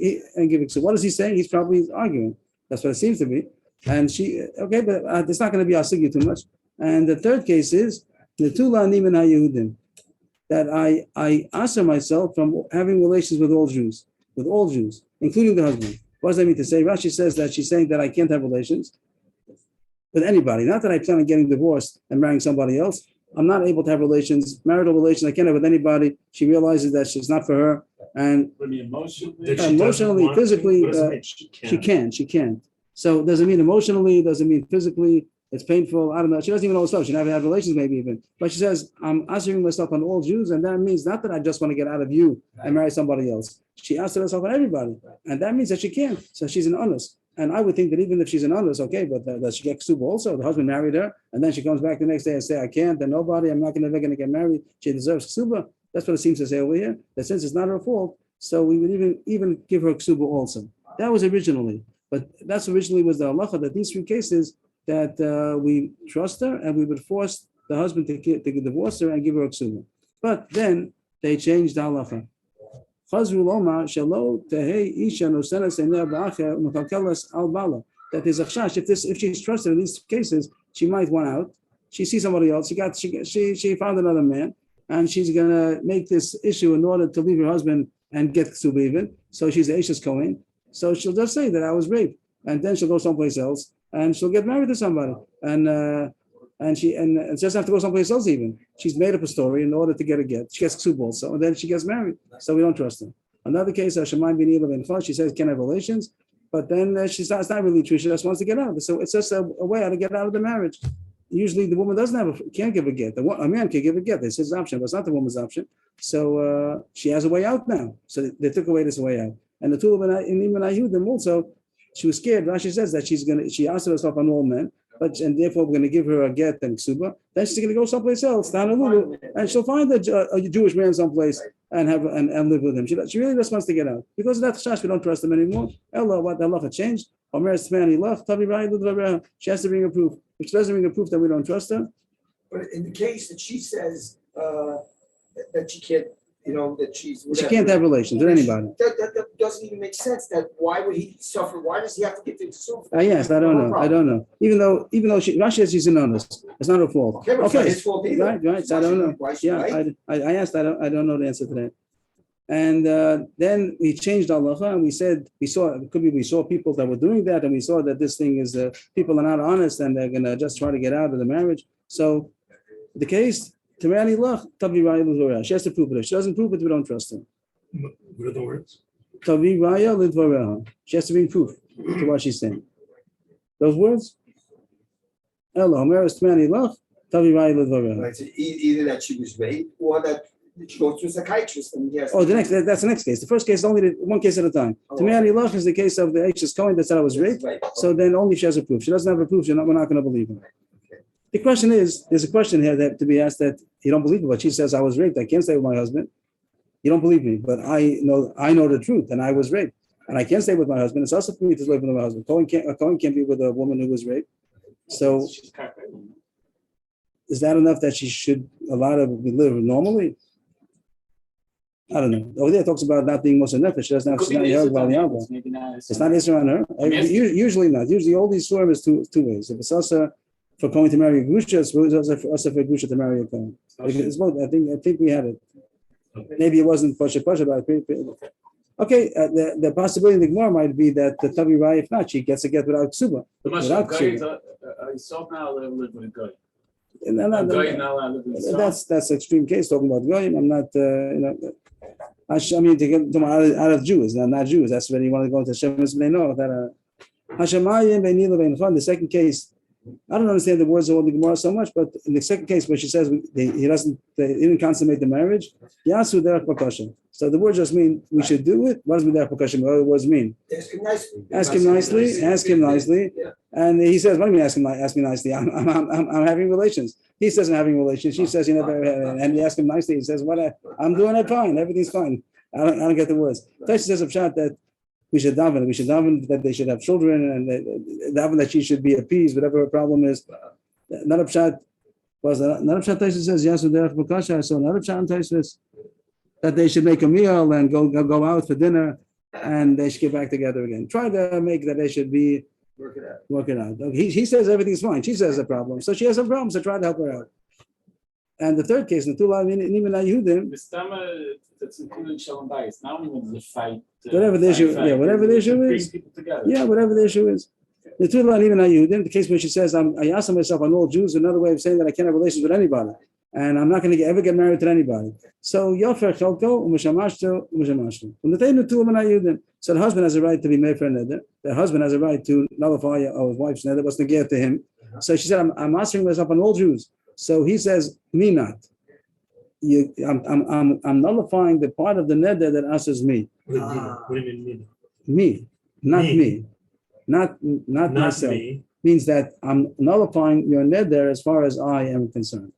give it. So what is he saying? He's probably arguing. That's what it seems to be. And she, okay, but it's not going to be asigi too much. And the third case is the Tula Nimin HaYehudim, that I answer myself from having relations with all Jews, including the husband. What does that mean to say? Rashi says that she's saying that I can't have relations. with anybody. Not that I plan on getting divorced and marrying somebody else. I'm not able to have relations, marital relations. I can't have with anybody. She realizes that she's not for her, and Emotionally. That she doesn't emotionally, want to? physically, What does it mean? she can. So does it mean emotionally? Does it mean physically? It's painful. I don't know. She doesn't even know what's up. She never had relations, maybe even. But she says, I'm answering myself on all Jews, and that means not that I just want to get out of you and marry somebody else. She answered herself on everybody, and that means that she can't. So she's an honest. And I would think that even if she's an honest, okay, but does she get ksuba also? The husband married her, and then she comes back the next day and say, I can't, and nobody, I'm not never going to get married. She deserves ksuba. That's what it seems to say over here. That since it's not her fault, so we would even give her ksuba also. That was originally, but that's originally was the halacha that these three cases that we trust her and we would force the husband to divorce her and give her a ksuba. But then they changed the halacha. That there's a chash. If she's trusted in these cases, she might want out. She sees somebody else. She found another man, and she's gonna make this issue in order to leave her husband and get ksuba even. So she's a Eishes Kohen. So she'll just say that I was raped, and then she'll go someplace else, and she'll get married to somebody, and she doesn't have to go someplace else even. She's made up a story in order to get a get. She gets ksuba also, and then she gets married. So we don't trust her. Another case, Hashemayim b'nila b'nchal, she says can't have relations, but then it's not really true. She just wants to get out. So it's just a way how to get out of the marriage. Usually the woman can't give a get. A man can give a get. It's his option, but it's not the woman's option. So she has a way out now. So they took away this way out. And the two of them in Yehudim also, she was scared. Rashi says that she asked herself on all men, and therefore we're going to give her a get and ksuba. Then she's going to go someplace else, down a little, and she'll find a Jewish man someplace and have and live with him. She really just wants to get out because of that chash. We don't trust him anymore. Ella, what the halacha changed? She has to bring a proof. If she doesn't bring a proof, then we don't trust her. But in the case that she says that she can't, that she's She can't have relations with anybody. That doesn't even make sense. That why would he suffer? Why does he have to get to sue? Yes, I don't know. Even though Rashi says she's an honest, it's not her fault. Okay, but it's not his fault either. Right. So I don't know. Yeah, I asked. I don't know the answer to that. And then we changed halacha, and we said we saw people that were doing that, and we saw that this thing is people are not honest, and they're gonna just try to get out of the marriage. So the case. She has to prove it. If she doesn't prove it, we don't trust her. What are the words? She has to bring proof to what she's saying. Those words? Right, so either that she was raped or that she goes to a psychiatrist and yes. Oh, that's the next case. The first case is only one case at a time. Tamei Lach is the case of the Eishes Kohen that said I was raped. So then only she has a proof. She doesn't have a proof. We're not going to believe her. The question is, there's a question here that to be asked that you don't believe me, but she says I was raped. I can't stay with my husband. You don't believe me, but I know the truth, and I was raped, and I can't stay with my husband. It's also for me to live with my husband. A Kohen can't be with a woman who was raped. So, is that enough that she should allow to live normally? I don't know. Over there it talks about not being Moshe Nefesh. She doesn't have It's not Israel on her. Usually not. Usually all these surahs is two ways. If it's also for going to marry a Grusha, it's also for Grusha to marry a Kohen. It's both. I think we had it. Maybe it wasn't Pasha, but okay. The possibility in the Gemara might be that the Tavi Rai, if not, she gets a get without ksuba. Without ksuba. That's an extreme case talking about goyim. I'm not, I mean to get them out of Jews, not Jews. That's when you want to go into Shemus. They know that. The second case. I don't understand the words of the Gemara so much, but in the second case where she says he didn't consummate the marriage, Yasu derech bakasha. So the words just mean we should do it. What does derech bakasha? What do the words mean? Ask him nicely. Yeah. And he says, "What do you mean ask me nicely? I'm having relations." He says I'm having relations. She says, and you ask him nicely. He says, "What? I'm doing it fine. Everything's fine." I don't get the words. Tashi says of Pshat that we should daven that they should have children, and daven that she should be appeased, whatever her problem is. Not a Pshat Tashi says Yasu derech bakasha. So not a Pshat Tashi says that they should make a meal and go out for dinner, and they should get back together again. Try to make that they should be work it out. He says everything's fine. She says a problem, so she has some problems. So try to help her out. And the third case, Natula Nimin Yehudim. That's including Shalom Bayis. Not only when there's a fight. Whatever the issue is. Yeah, whatever the issue is. The Tulan even Ayudim, the case where she says, I asked myself on all Jews, another way of saying that I can't have relations with anybody. And I'm not going to ever get married to anybody. So Yofer Chalko, Umushamashto, Umushamashto. From the Tainu Tulan Ayudim. So the husband has a right to be made for a neder. The husband has a right to nullify his wife's neder. What's the gift to him? So she said, I'm answering myself on all Jews. So he says, me not. I'm nullifying the part of the neder that answers me. What do you mean? Me, not Me. me. Not Not myself. me. Means that I'm nullifying your neder as far as I am concerned.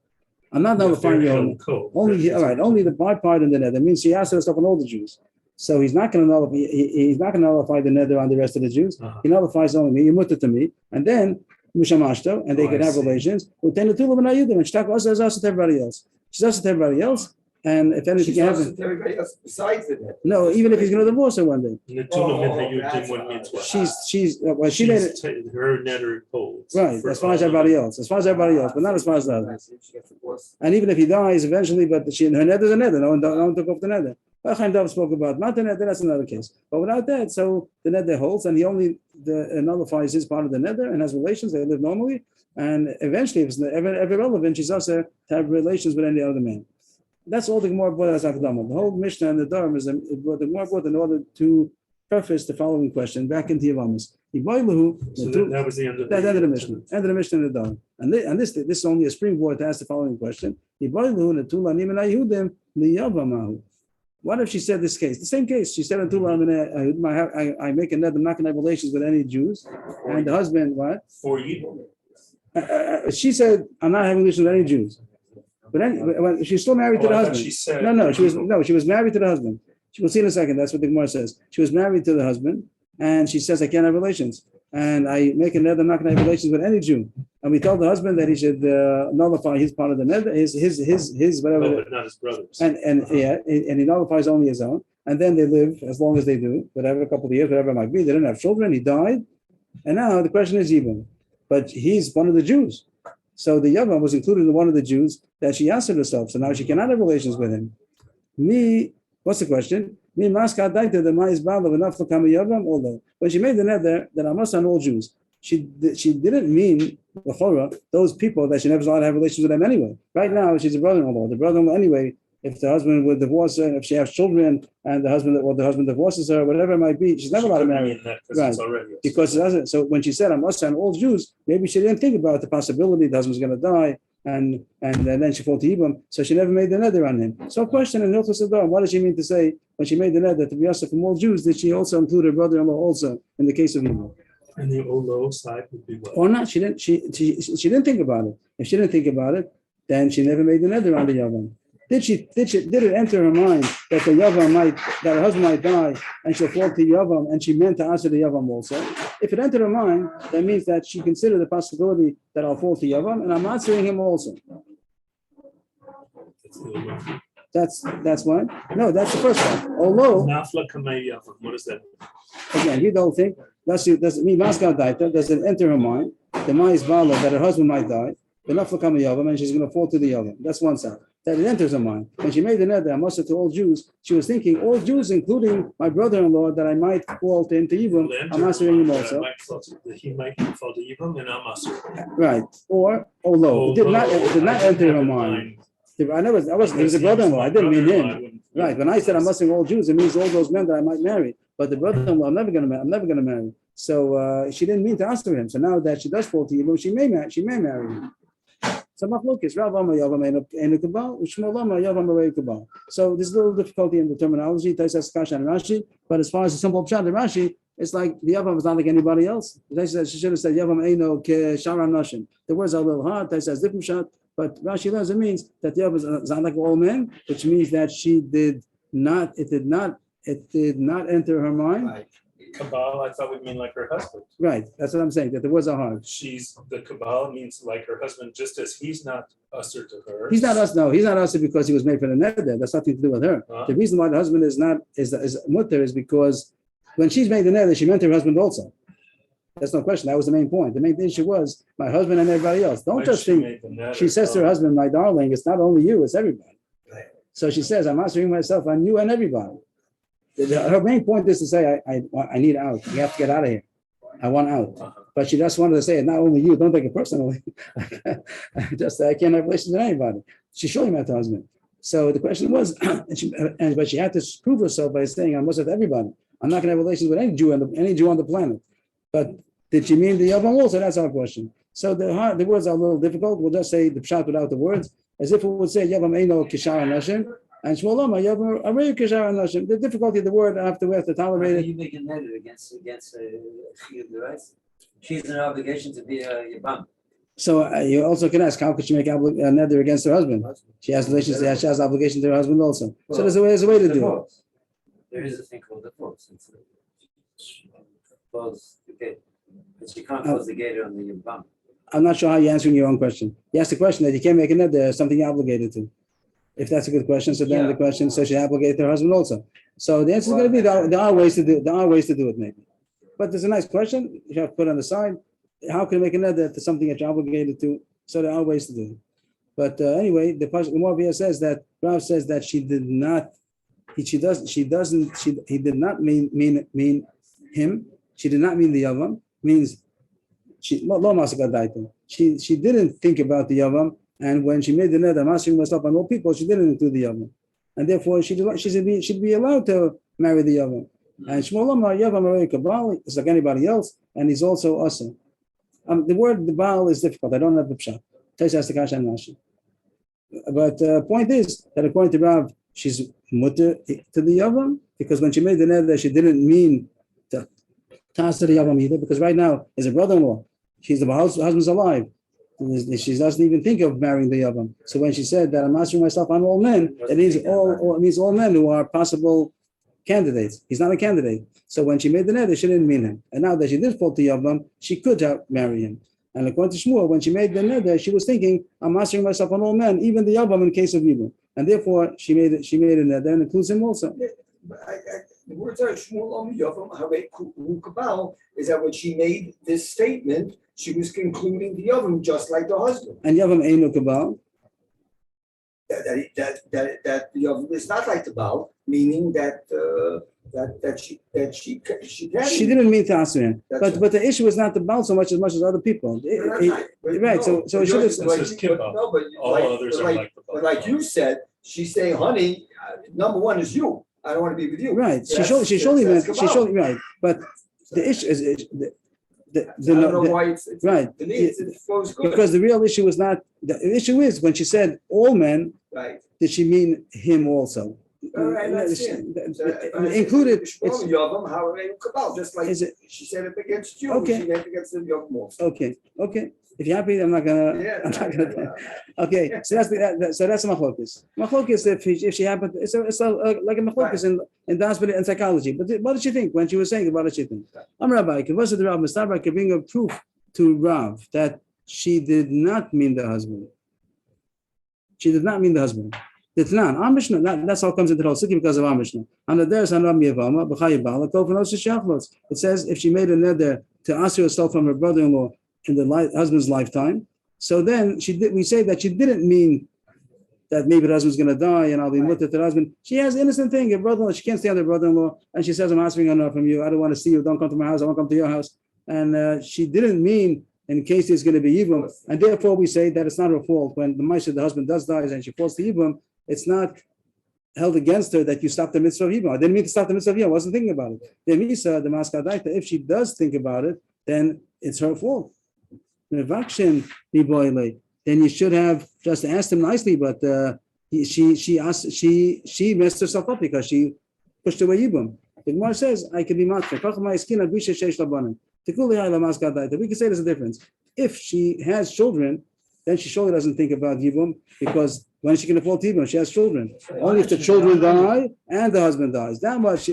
I'm not nullifying your own code. only all right, only the my part in the neder. That means she asked herself on all the Jews. So he's not going to nullify. He's not going to nullify the neder on the rest of the Jews. Uh-huh. He nullifies only me. You mutter to me, and then mushamashto, and they Oh, could I have see. relations. But then the two of them are Yudim, and Shtaka also is also to everybody else. She's also to everybody else, and if anything She's can also happen, to everybody else besides the net. no, even if he's going to divorce her one day, That's she's well, she made it Her netter holds. right for as far as all of everybody it. else, but not as far as the other. She gets divorced. And even if he dies eventually, but her neder is a neder. No one took off the neder. Chaim Dov spoke about not the neder. That's another case. But without that, so the neder holds, and he only nullifies his part of the neder and has relations. They live normally, and eventually, if it's ever relevant, she's also to have relations with any other man. That's all the Gemara brought as Akdama. The whole Mishnah and the Dharma is the Gemara brought in order to preface the following question back into Yevamos. So that was the end of That's the end of the the Mishnah. End of the Mishnah and the Dharma. And this is only a springboard to ask the following question. What if she said this case? The same case. She said, I make a net, I'm not going to have relations with any Jews. And the husband, what? For you. She said, I'm not having relations with any Jews. But she's still married to the husband. She said. She was married to the husband. We'll see in a second. That's what the Gemara says. She was married to the husband, and she says, I can't have relations. And I make a net, I'm not going to have relations with any Jew. And we told the husband that he should nullify his part of the net, his whatever. No, but not his brothers. And he nullifies only his own. And then they live as long as they do, whatever, a couple of years, whatever it might be. They didn't have children. He died. And now the question is even. But he's one of the Jews. So the Yavam was included in one of the Jews that she answered herself. So now she cannot have relations with him. What's the question? Although when she made the nether that I must on all Jews, she didn't mean those people that she never allowed to have relations with them anyway. Right now she's a brother-in-law. The brother-in-law anyway, if the husband would divorce her, if she has children and the husband divorces her, whatever it might be, she's never allowed to marry. Right. Because it doesn't. So when she said I must on all Jews, maybe she didn't think about the possibility the husband's going to die. And then she fought to Ibam, so she never made the nether on him. So a question in Hilchos Adar, what does she mean to say when she made the nether to be Yosef from all Jews? Did she also include her brother-in-law also in the case of Ibam? And the Olo side would be what? Or not? She didn't. She didn't think about it. If she didn't think about it, then she never made the nether on the Yavam. Did it enter her mind that the Yavam that her husband might die and she'll fall to Yavam, and she meant to answer the Yavam also? If it entered her mind, that means that she considered the possibility that I'll fall to Yavam and I'm answering him also. That's one. No, that's the first one. Although, Nafla Kamei Yavam. What does that mean? again, you don't think does it mean Maskal Daita? Does it enter her mind the Ma'is Bala that her husband might die? The Nafla Kamei Yavam, and she's going to fall to the Yavam. That's one side. That it enters her mind. When she made the nether, I must have to all Jews, she was thinking, all Jews, including my brother-in-law, that I might fall into Yibam, I'm answering him also. He might fall to Yibam and I'm answering. Right. Or, although, it did not enter her mind. He was a brother-in-law, I didn't mean him. Right. When I said I'm answering all Jews, it means all those men that I might marry. But the brother-in-law, I'm never going to marry. So she didn't mean to answer him. So now that she does fall to Yibam, she may marry him. So so there's a little difficulty in the terminology, but as far as the simple pshat, the Rashi, it's like the Yavam is not like anybody else. She should have said Yavam Eino Ke Sharam Nashim. The words are a little hard, They says different pshat, but Rashi learns it means that the Yavam is not like all men, which means that it did not enter her mind. Right. Kabbalah, I thought would mean like her husband. Right, that's what I'm saying, that the words are hard. The Kabbalah means like her husband, just as he's not usher to her. He's not us, no. He's not us because he was made for the nether. That's nothing to do with her. The reason why the husband is mutter is because when she's made the nether, she meant her husband also. That's no question. That was the main point. The main issue was my husband and everybody else. Don't just think she says to her husband, my darling, it's not only you, it's everybody. Right. So she says, I'm answering myself on you and everybody. Her main point is to say, I need out. We have to get out of here. I want out. but she just wanted to say it. Not only you, don't take it personally. I can't have relations with anybody. She surely met her husband. So the question was, but she had to prove herself by saying, I'm with everybody. I'm not going to have relations with any Jew on the planet. But did she mean the Yavam also? That's our question. So the words are a little difficult. We'll just say the pshat without the words, as if we would say Yavam Eino Kishar Nashim and Shmuel Lama Yavam Arei Kishar Nashim. The difficulty of the word we have to tolerate it. You make a negative against right? She's in an obligation to be a Yibam. So you also can ask, how could she make a nether against her husband? She has relations. She has obligation to her husband also. So there's a way to do it. There is a thing called divorce. Close the gate, but she can't close the gate on the Yibam. I'm not sure how you're answering your own question. You asked the question that you can't make a nether something you're obligated to. If that's a good question, so then the question, so she obligated her husband also. So the answer is going to be there are ways to do it. There are ways to do it, maybe. But there's a nice question. You have to put on the side. How can you make a nether to something that you're obligated to? So there are ways to do it. But anyway, the Moavia says that Rav says that she did not. He did not mean him. She did not mean the Yavam. Means she didn't think about the Yavam. And when she made the nether, mastering herself on all people, she didn't include the Yavam. And therefore, she should be allowed to marry the Yavam. And Shmuel Amar Yavam Arei Kabal is like anybody else, and he's also awesome. The word the Baal is difficult. I don't have the pshat. But the point is that according to Rav, she's mutter to the Yavam, because when she made the nether, she didn't mean to toss to the Yavam either, because right now, as a brother-in-law, the husband's alive. She doesn't even think of marrying the Yavam. So when she said that I'm mastering myself on all men, it means all men who are possible candidates. He's not a candidate. So when she made the nether, she didn't mean him. And now that she did fall to Yavam, she could marry him. And according to Shmuel, when she made the nether, she was thinking, I'm mastering myself on all men, even the Yavam in case of evil. And therefore, she made a nether and includes him also. The words are Shmuel Yavam Harei Kabal is that when she made this statement, she was concluding the Yavam just like the husband. And Yavam Eino Kabal. That the Yavam is not like the Baal, meaning that she can. She didn't mean to answer him, but the issue is not the Baal so much as other people. Right. So it should have. All others are like the Baal. But like you said, she's saying, honey, number one is you. I don't want to be with you. Right. She surely right. But the issue is I don't know why it's right. To me, it flows good. Because the real issue is not the issue is when she said all men. Right. Did she mean him also? Right, Included. Yavam Harei Kabal, just like she said it against you. Okay. She meant against the Yavam also. Okay. If you're happy, I'm not gonna. Okay, so that's a machlokes. Machlokes if she happened, it's like a machlokes in dance and psychology. But what did she think when she was saying? What did she think? I'm Rabbi. Was it the Rav Mistabra could bring a proof to Rav that she did not mean the husband. She did not mean the husband. Ditnan, our Mishnah, that's all comes into the whole city because of our Mishnah. It says if she made a nether to answer herself from her brother-in-law in the husband's lifetime, so then we say that she didn't mean that maybe the husband's going to die and I'll be mutter to the husband. She has innocent thing, her brother-in-law, she can't stand her brother-in-law, and she says, I'm asking enough from you, I don't want to see you, don't come to my house, I won't come to your house. And she didn't mean in case there's going to be evil, and therefore we say that it's not her fault. When the husband does die and she falls to evil, it's not held against her that you stopped the mitzvah of evil. I didn't mean to stop the mitzvah of evil, I wasn't thinking about it. The maskadaita, if she does think about it, then it's her fault. Then you should have just asked him nicely, but she messed herself up because she pushed away Yibum. The Gemara says, I can be matcha. We can say there's a difference. If she has children, then she surely doesn't think about Yibum, because when is she going to fall to Yibum? She has children. Only if the children die and the husband dies. That much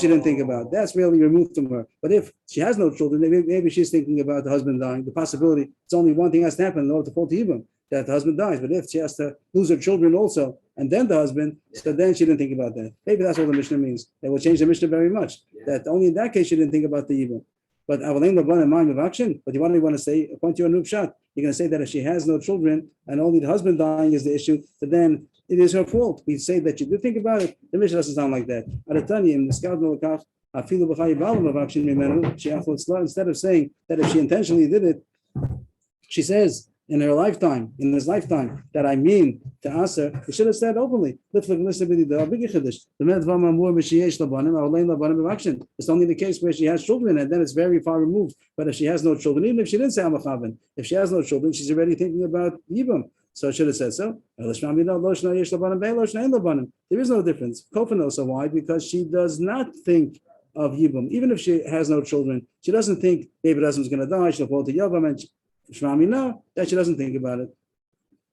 she didn't think about. That's really removed from her. But if she has no children, maybe she's thinking about the husband dying. The possibility, it's only one thing has to happen in order to fall to Yibum, that the husband dies. But if she has to lose her children also, and then the husband, so then she didn't think about that. Maybe that's what the Mishnah means. It will change the Mishnah very much. That only in that case she didn't think about the Yibum. But Avalein Rabban in mind of action. But you want to say, according to your noob shot, you're going to say that if she has no children and only the husband dying is the issue, so then it is her fault. We say that you did think about it. The Mishnah doesn't sound like that. Instead of saying that if she intentionally did it, she says in her lifetime, in his lifetime, that I mean to ask her, we should have said openly. It's only the case where she has children, and then it's very far removed. But if she has no children, even if she didn't say Amachavan, if she has no children, she's already thinking about Yibam. So I should have said so. There is no difference. Kofa knows so why? Because she does not think of Yibam. Even if she has no children, she doesn't think David is going to die, she'll fall to Yavam, and Shmami no, that she doesn't think about it.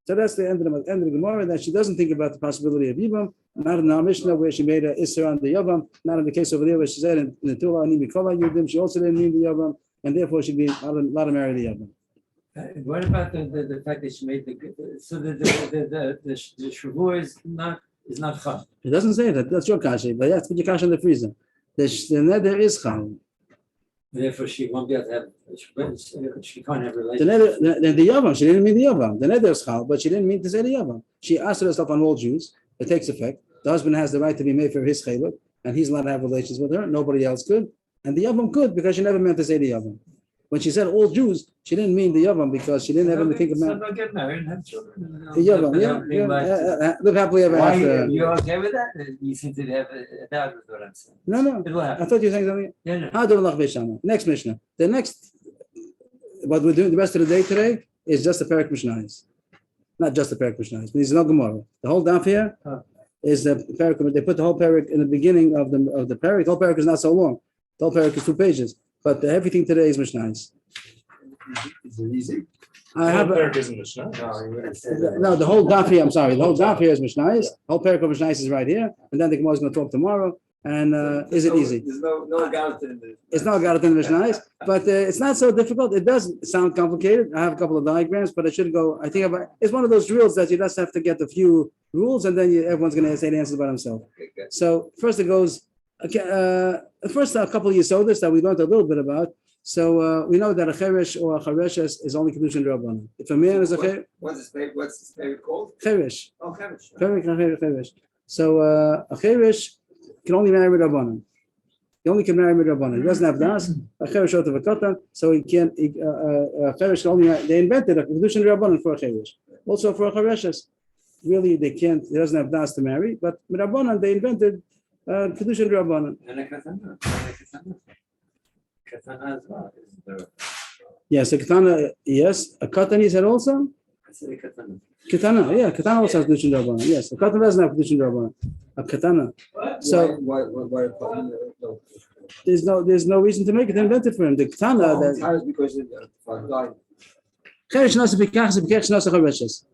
So that's the end of the Gemara, that she doesn't think about the possibility of Yibam, not in our Mishnah where she made a Isser on the Yavam, not in the case over there where she said in the Torah, she also didn't mean the Yavam, and therefore she'd be allowed to marry the Yavam. What about the fact that she made the shavua is not chal? It doesn't say that. That's your kasha, but that's put your kasha in the freezer. The neder is chal. Therefore, she won't be able to have. She can't have The relations. neder, the yavam. She didn't mean the yavam. The neder is chal, but she didn't mean to say the yavam. She asked herself on all Jews. It takes effect. The husband has the right to be made for his chaylut, and he's allowed to have relations with her. Nobody else could, and the yavam could because she never meant to say the yavam. When she said all Jews, she didn't mean the yavam because she didn't ever think about They'll get married and have children. the yavam. Live happily ever Why after. you okay with that? You seem to have a doubt with what I'm saying. No. It will I happen. thought you were saying something. Yeah, no. Next Mishnah. The next, what we're doing the rest of the day today is just the Perek Mishnayos. Not just the Perek Mishnayos, but there's no Gemara. The whole daf here is the Perek. They put the whole Perek in the beginning of the Perek. The whole Perek is not so long. The whole Perek is 2 pages. But everything today is Mishnayos. Is it easy? I have Perek isn't Mishnah. no. The whole daf here. I'm sorry. The whole daf here is Mishnayos. The whole Perek of Mishnayos is right here, and then the Gemara is going to talk tomorrow. And is it easy? There's no doubt in this. It's not got it in Mishnayos, but it's not so difficult. It does sound complicated. I have a couple of diagrams, but it should go. I think it's one of those drills that you just have to get a few rules, and then everyone's going to say the answers by themselves. Okay, good. So first it goes. First, a couple of yesodis that we learned a little bit about. So we know that a cheresh or a chereshes is only kedushin rabbanan. If a man is a cheresh, What's this baby called? cheresh, Oh, Cheresh. cheresh. So a cheresh can only marry rabbanan. He only can marry rabbanan. He doesn't have das. A cheresh out of a katan, so he can't. A cheresh can only. They invented a kedushin rabbanan for a cheresh. Also for a chereshes, really they can't. He doesn't have das to marry. But rabbanan they invented kedushin rabbanan. And a katana. Katana as well. Yes, a katana. Yes, a katan. He said also. I said a katana. Katana, yeah, katana also has kedushin rabbanan. Yes, a katana doesn't have kedushin rabbanan. A katana. So Why no. there's no reason to make it invented for him. The katana that It's because of dying. cheresh nasa b'kach b'kach nasa chereshes.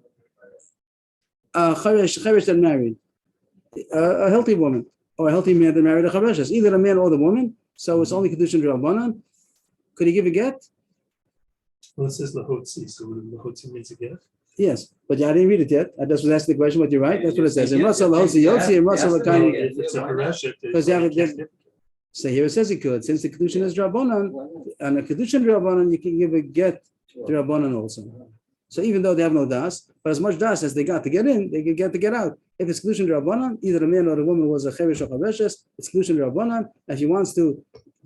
Cheresh that married a healthy woman or a healthy man that married a chereshes, either the man or the woman. So it's only kedushin rabbanan. Could he give a get? Well, it says lahotzi, so lahotzi means a gift. Yes, but I didn't read it yet. I just was asking the question, but you're right. That's what it says. In Russell Lahotzi Yotzi, in Russell Lakani. If it's a hareshet, Because you have it. So here it says he could. Since the kedushin is rabbanan, and a kedushin rabbanan, you can give a get to rabbanan also. So even though they have no das, but as much das as they got to get in, they can get to get out. If it's kedushin rabbanan, either the man or the woman was a cheresh or chareshes, it's kedushin rabbanan. If he wants to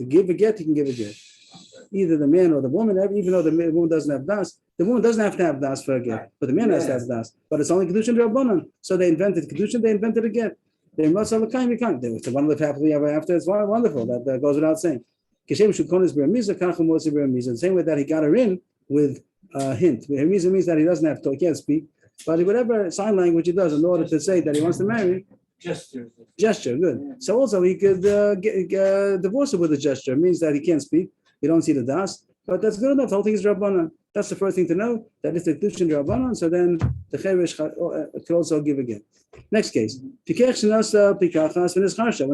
give a get, he can give a get. Either the man or the woman, even though the woman doesn't have das, the woman doesn't have to have das for a get, but the man has to have das. But it's only kedushin rabbanan. So they invented kedushin, they invented a get. They must have a kind. They want to live happily ever after. It's wonderful. That goes without saying. The same way that he got her in with a hint. Remiza means that he doesn't have to, he can't speak, but whatever sign language he does in order to say that he wants to marry. Gesture, good. So also he could divorce her with a gesture. It means that he can't speak. You don't see the das, but that's good enough. The whole thing is rabbanan. That's the first thing to know. That is the kedushin rabbanan. So then the cheresh could also give a get. Next case. When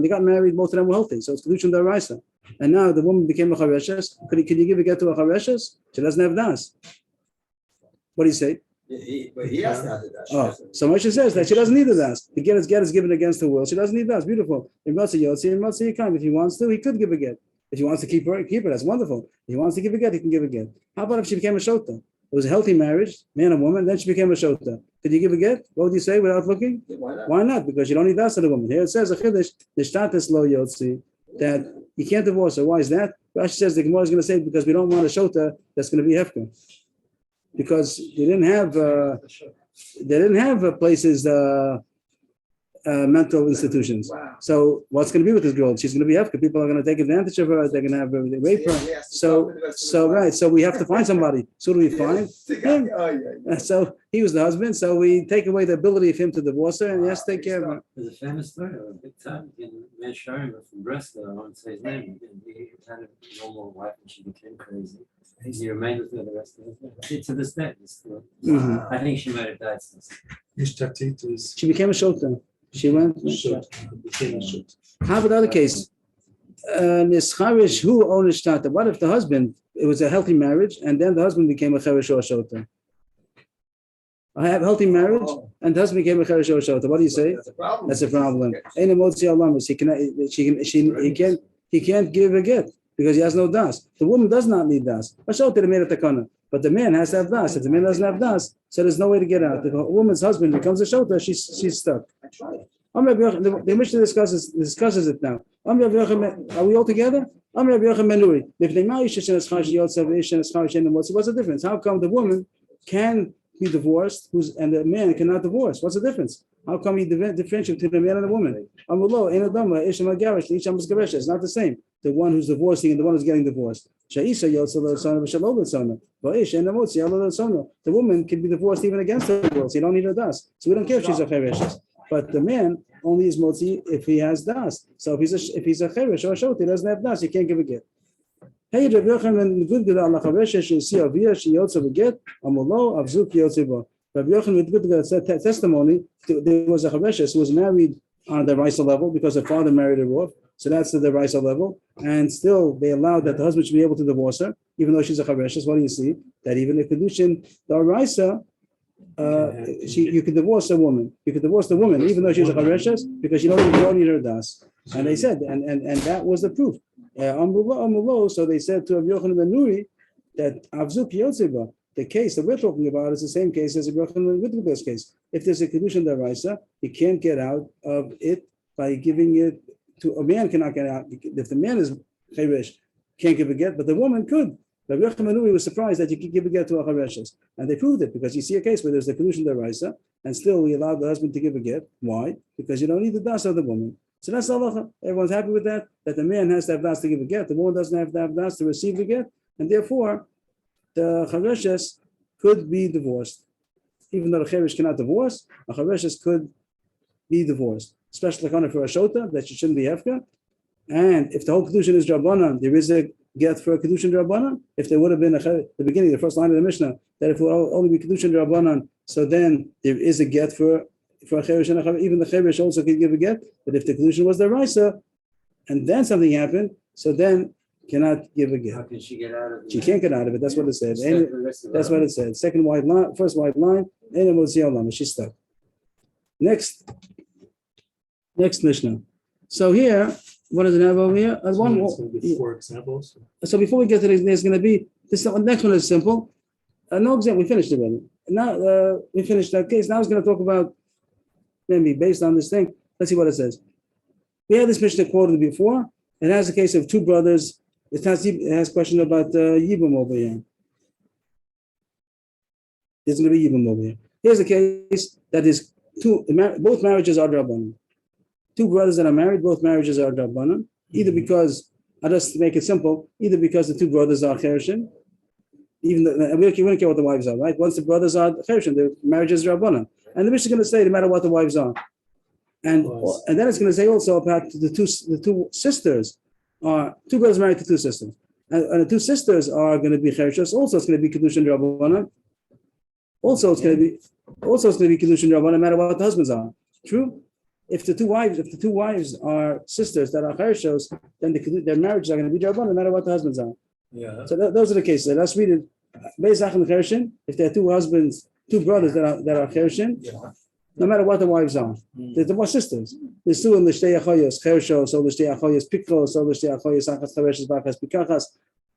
they got married, both of them were healthy. So it's kedushin daraisa. And now the woman became a chereshes. Could you give a get to a chereshes? She doesn't have das. What do you say? But he has to have the dash. Oh, so Moshe says that she doesn't need the das. The get is given against her will. She doesn't need das. Beautiful. If he wants to, he could give a get. If he wants to keep her, that's wonderful. If he wants to give a get, he can give a get. How about if she became a shota? It was a healthy marriage, man and woman, then she became a shota. Could you give a get? What would you say without looking? Why not? Why not? Because you don't need das to the woman. Here it says a chiddush, nishtates lo yotzi, that You can't divorce her. Why is that? Rashi says the Gemara is going to say because we don't want a shota that's going to be hefker, because they didn't have places. Mental institutions. Wow. So what's going to be with this girl? She's going to be hefker. People are going to take advantage of her. They're going to have her, they rape her. So we have to find somebody. So do we find him? So he was the husband. So we take away the ability of him to divorce her, and he has to take care of her. There's a famous story of a big time in man Sharim from Breslau. I won't say his name. And he had a normal wife, and she became crazy. He remained with her the rest of his life. To this day, Mhm. I think she might have died since. Ishtatit is She became a shota. She went. shut, became a shut. How about the other case? Nischarish who owned shtata. What if the husband? It was a healthy marriage, and then the husband became a cherish or a shota. I have healthy marriage, and the husband became a cherish or a shota. What do you say? That's a problem. That's a problem. Ain't a motzi alamis. He can't give a get because he has no das. The woman does not need das. A shota made a takana, but the man has to have das. If the man doesn't have das, so there's no way to get out. If a woman's husband becomes a shota, she's stuck. I tried. The Mishnah discusses it now. Are we all together? What's the difference? How come the woman can be divorced and the man cannot divorce? What's the difference? How come he differentiate between the man and the woman? It's not the same. The one who's divorcing and the one who's getting divorced. The woman can be divorced even against her will. So you don't need a das. So we don't care if she's a chereshes. But the man only is motzi if he has das. So if he's a cheresh or a shot, he doesn't have das. He can't give a get. Hey, Rav Yochanan, good Allah chereshes she see avia she yotza beget amulo avzuk yotzeba. Rav Yochanan with good testimony. There was a chereshes who was married on the Raisa level because her father married her off. So that's the Raisa level, and still they allowed that the husband should be able to divorce her, even though she's a chereshes. What do you see? That even if kedushin the Raisa. You could divorce a woman. You could divorce the woman, even though she's a chareshes, because you don't need her das. And they said, and that was the proof. So they said to Rav Yochanan ben Nuri that Avzuk Yotzeba, the case that we're talking about is the same case as Rav Yochanan ben Nuri's case. If there's a kedushin daraisa, you can't get out of it by giving it to a man. Cannot get out if the man is cheresh, can't give a get, but the woman could. Rabbi Yochanan ben Nuri was surprised that you could give a get to a chareshes, and they proved it because you see a case where there's a kedushin deraisa, and still we allowed the husband to give a get. Why? Because you don't need the das of the woman. So that's halacha. Everyone's happy with that. That the man has to have das to give a get, the woman doesn't have to have das to receive the get, and therefore the chareshes could be divorced, even though the cheresh cannot divorce. A chareshes could be divorced, especially for a shota that she shouldn't be hefka. And if the whole kedushin is drabanan, there is a get for a kedushin drabanan. If there would have been the beginning, the first line of the Mishnah, that if it will only be kedushin drabanan, so then there is a get for a cheresh and a cheresh. Even the cheresh also could give a get. But if the kedushin was the raisa, and then something happened, so then cannot give a get. How can she get out of it? She can't get out of it. That's what it said. Stuck for the rest of her That's what life. it said. Second white line, first white line. She's stuck. Next Mishnah. So here, what does it have over here? So it's going to be 4 examples. So before we get to this, there's going to be this. The next one is simple. No example. We finished it already. Now we finished that case. Now I was going to talk about maybe based on this thing. Let's see what it says. We had this Mishnah quoted before. It has a case of two brothers. It has question about Yibam over here. There's going to be Yibam over here. Here's a case that is both marriages are drabanan. Two brothers that are married, both marriages are drabanan. Either because, I'll just make it simple, either because the two brothers are chereshin, we don't care what the wives are, right? Once the brothers are chereshin, the marriage is drabanan. And the Mishnah is going to say no matter what the wives are. And then it's going to say also about the two sisters are two brothers married to two sisters. And the two sisters are going to be chereshes. Also, it's going to be kedushin drabanan. Also, it's going to be kedushin drabanan no matter what the husbands are. True? If the two wives are sisters that are chereshes, then their marriages are going to be drabanan no matter what the husbands are. Yeah. So those are the cases. Let's read it. Beis Achim chereshin. If there are two brothers that are chereshin, no matter what the wives are, they're more sisters. There's two in the shtei achayos chereshes, so the shtei achayos pikros, so the shtei achayos achas chereshes b'achas pikachas.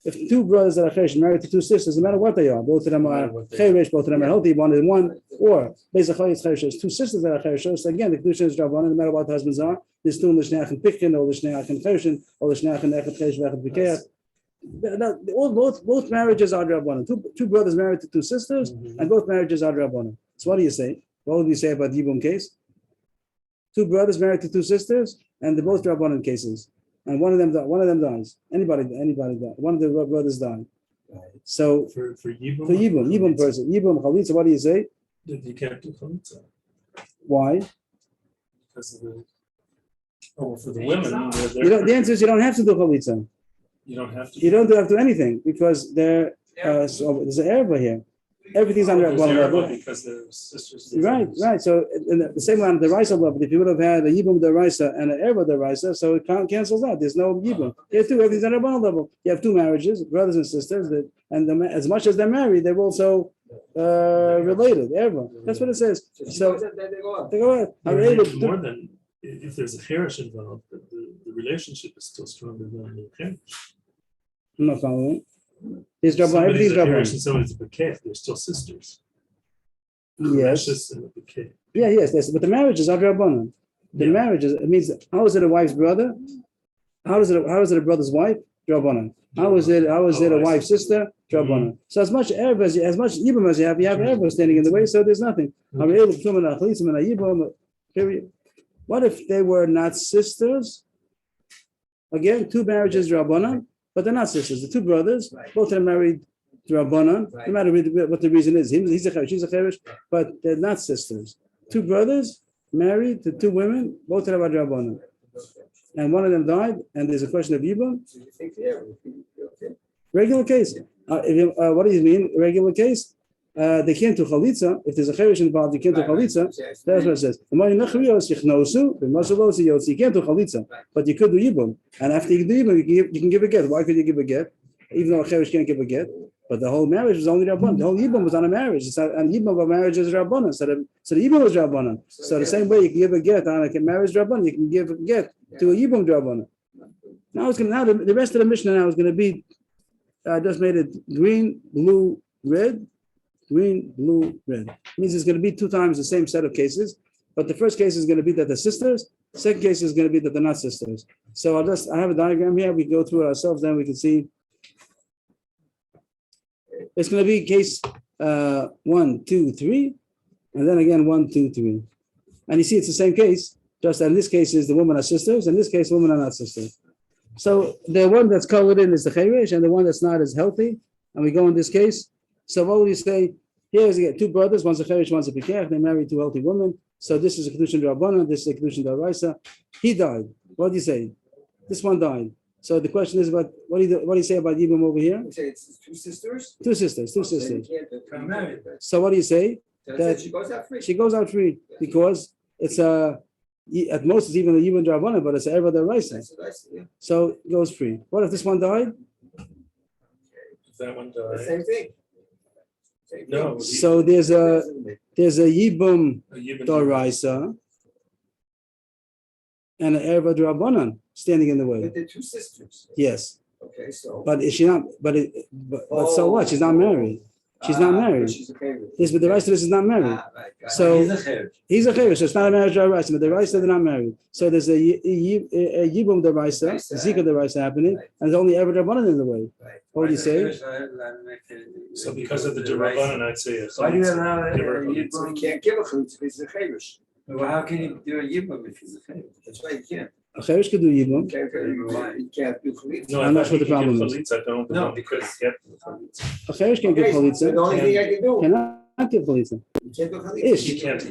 if two brothers that are cheresh married to two sisters, no matter what they are, both of them are cheresh, both of them are healthy, one is one, or basically it's cheresh, two sisters that are cheresh. So again, the kedusha is drabanan, no matter what the husbands are. There's two in the shneach and pikin, or the shneach and chereshin, or the shneach and echad cheresh v'echad b'keach. Both marriages are drabanan. Two brothers married to two sisters, and both marriages are drabanan. So what do you say? What would you say about the Yibum case? Two brothers married to two sisters, and they're both drabanan cases. And one of them dies. Anybody dies. One of the brothers died. So For Yibum? for Yibum person, Yibum chalitza, what do you say? You can't do chalitza Why? because of the, for the women, The answer is you don't have to do chalitza. you don't have to. You don't have to do anything because so there's an erba here. Everything's under There's one error level. because they're sisters. Right. So in the same way on the Raisa level, if you would have had a Yibum the Raisa and an erba the Raisa, so it cancels out. There's no Yibum. Here too, everything's under one level. You have two marriages, brothers and sisters, as much as they're married, they're also related. Erba. That's what it says. So they go out. More than if there's a cherish involved, the relationship is still stronger than the cherish. I'm not following. Everything's Somebody's a Rabbanan. cherish and somebody's a b'keh, they're still sisters. Yes. Precious and a b'keh. Yes. But the marriage is Rabbanan. The marriage is, it means, how is it a wife's brother? How is it a brother's wife? Rabbanan. How is it a wife's sister? Rabbanan. So as much Yibum as you have Erba standing in the way, so there's nothing. Period. What if they were not sisters? Again, two marriages Rabbanan, but they're not sisters. The two brothers, both of them married to Rabbanan, no matter what the reason is. He's a cheresh, she's a cheresh, but they're not sisters. Two brothers married to two women, both of them are Rabbanan. And one of them died, and there's a question of Yibum. Regular case. What do you mean, regular case? They can't do chalitza. If there's a cheresh involved, you can't do chalitza. That's what it says. You can't do chalitza, but you could do yibum. And after you do yibum, you can give a get. Why could you give a get? Even though a cheresh can't give a get. But the whole marriage was only rabbanan. The whole yibum was on a marriage. And yibum of a marriage is rabbanan. So the yibum was rabbanan. So the same way you can give a get on a marriage rabbanan, you can give a get to a yibum rabbanan. Now the rest of the Mishnah now is going to be. I just made it green, blue, red. Green, blue, red. It means it's going to be two times the same set of cases, but the first case is going to be that they're sisters. Second case is going to be that they're not sisters. So I have a diagram here. We go through it ourselves, then we can see. It's going to be case 1, 2, 3, and then again 1, 2, 3. And you see it's the same case, just in this case is the women are sisters, in this case women are not sisters. So the one that's colored in is the cheresh, and the one that's not is healthy. And we go in this case. So what would you say? Here is again two brothers, one's a cheresh, one's a b'keh. They married two healthy women. So this is a kedushin d'Rabbanan, this is a kedushin d'Oraisa. He died. What do you say? This one died. So the question is about what do you say about Yibum over here? You say it's two sisters? Two sisters. So you can't marry. So what do you say? That she goes out free. She goes out free because it's at most it's even a Yibum d'Rabbanan, but it's a Erba d'Oraisa. That's what I say, yeah. So it goes free. What if this one died? That one The died. same thing. No. So there's a Yibum d'Oraisa and an Erba d'Rabbanan standing in the way. But they're two sisters. Yes, Okay, so. but is she not? But so what? She's not married. She's not married. She's a favorite. Yes, but the rest of this is not married. Right, got it. So He's a cheresh. he's a cheresh. So it's not a marriage d'Oraisa, but the Raisa they're not married. So there's a Yibum d'Oraisa, Zika d'Oraisa happening, and there's only Erba d'Rabbanan in the way. Right. What do you say? So because of the Rabbanan, I'd say a Why do you chalitza. allow Give her a a chalitza. So you yibum? can't give a chalitza because it's a cheresh. Well, how can you do a yibum if he's a cheresh? That's right, you can't. A cheresh could do Yibum. You can't do chalitza. No, I'm not I sure thought the you could problem give is. chalitza, don't the No, one because get the chalitza. A cheresh can't give Okay, so the chalitza. only thing I can do, Cannot give chalitza. you can't do chalitza. Ish. You can't.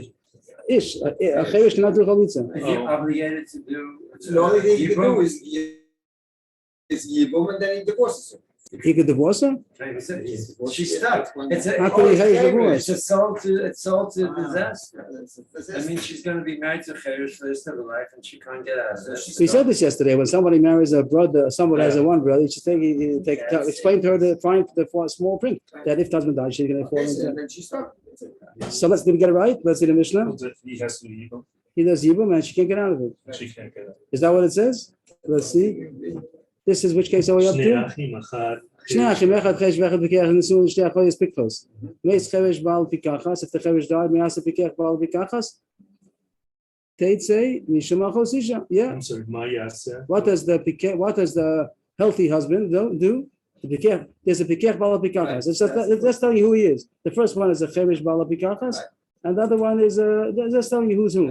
Ish. A cheresh cannot do chalitza. Is he obligated to do? So the only thing you can yibum? do is yibum and then he divorces her. He could divorce her. She's stuck. It's How could he have a it's divorce? a sold to disaster. I I mean, she's going to be married to cheresh for the rest of her life, and she can't get out of it. We said this yesterday. When somebody marries a brother, someone has a one brother, you should explain to her the small print that if the husband dies, she's going to fall Okay, so into. then she's stuck. So did we get it right? Let's see the Mishnah. He has to leave him. He does Yibum and she can't get out of it. She can't get it. Is that what it says? Let's see. This is which case are we up Shnei to? achim achad שני אחים, אחד חרש ואחד פיקח, נישאו לשתי אחיות פיקחוס. מייס חרש בעל פיקחס, if the חרש died, מייס פיקח בעל פיקחס, תצא משום אחוס אישה. Yeah. I'm sorry, מה יעשה? What does the healthy husband do? There's a pikech bala pikachas. That's telling you who he is. The first one is a cheresh bala pikachas, and the other one is that's telling you who's who.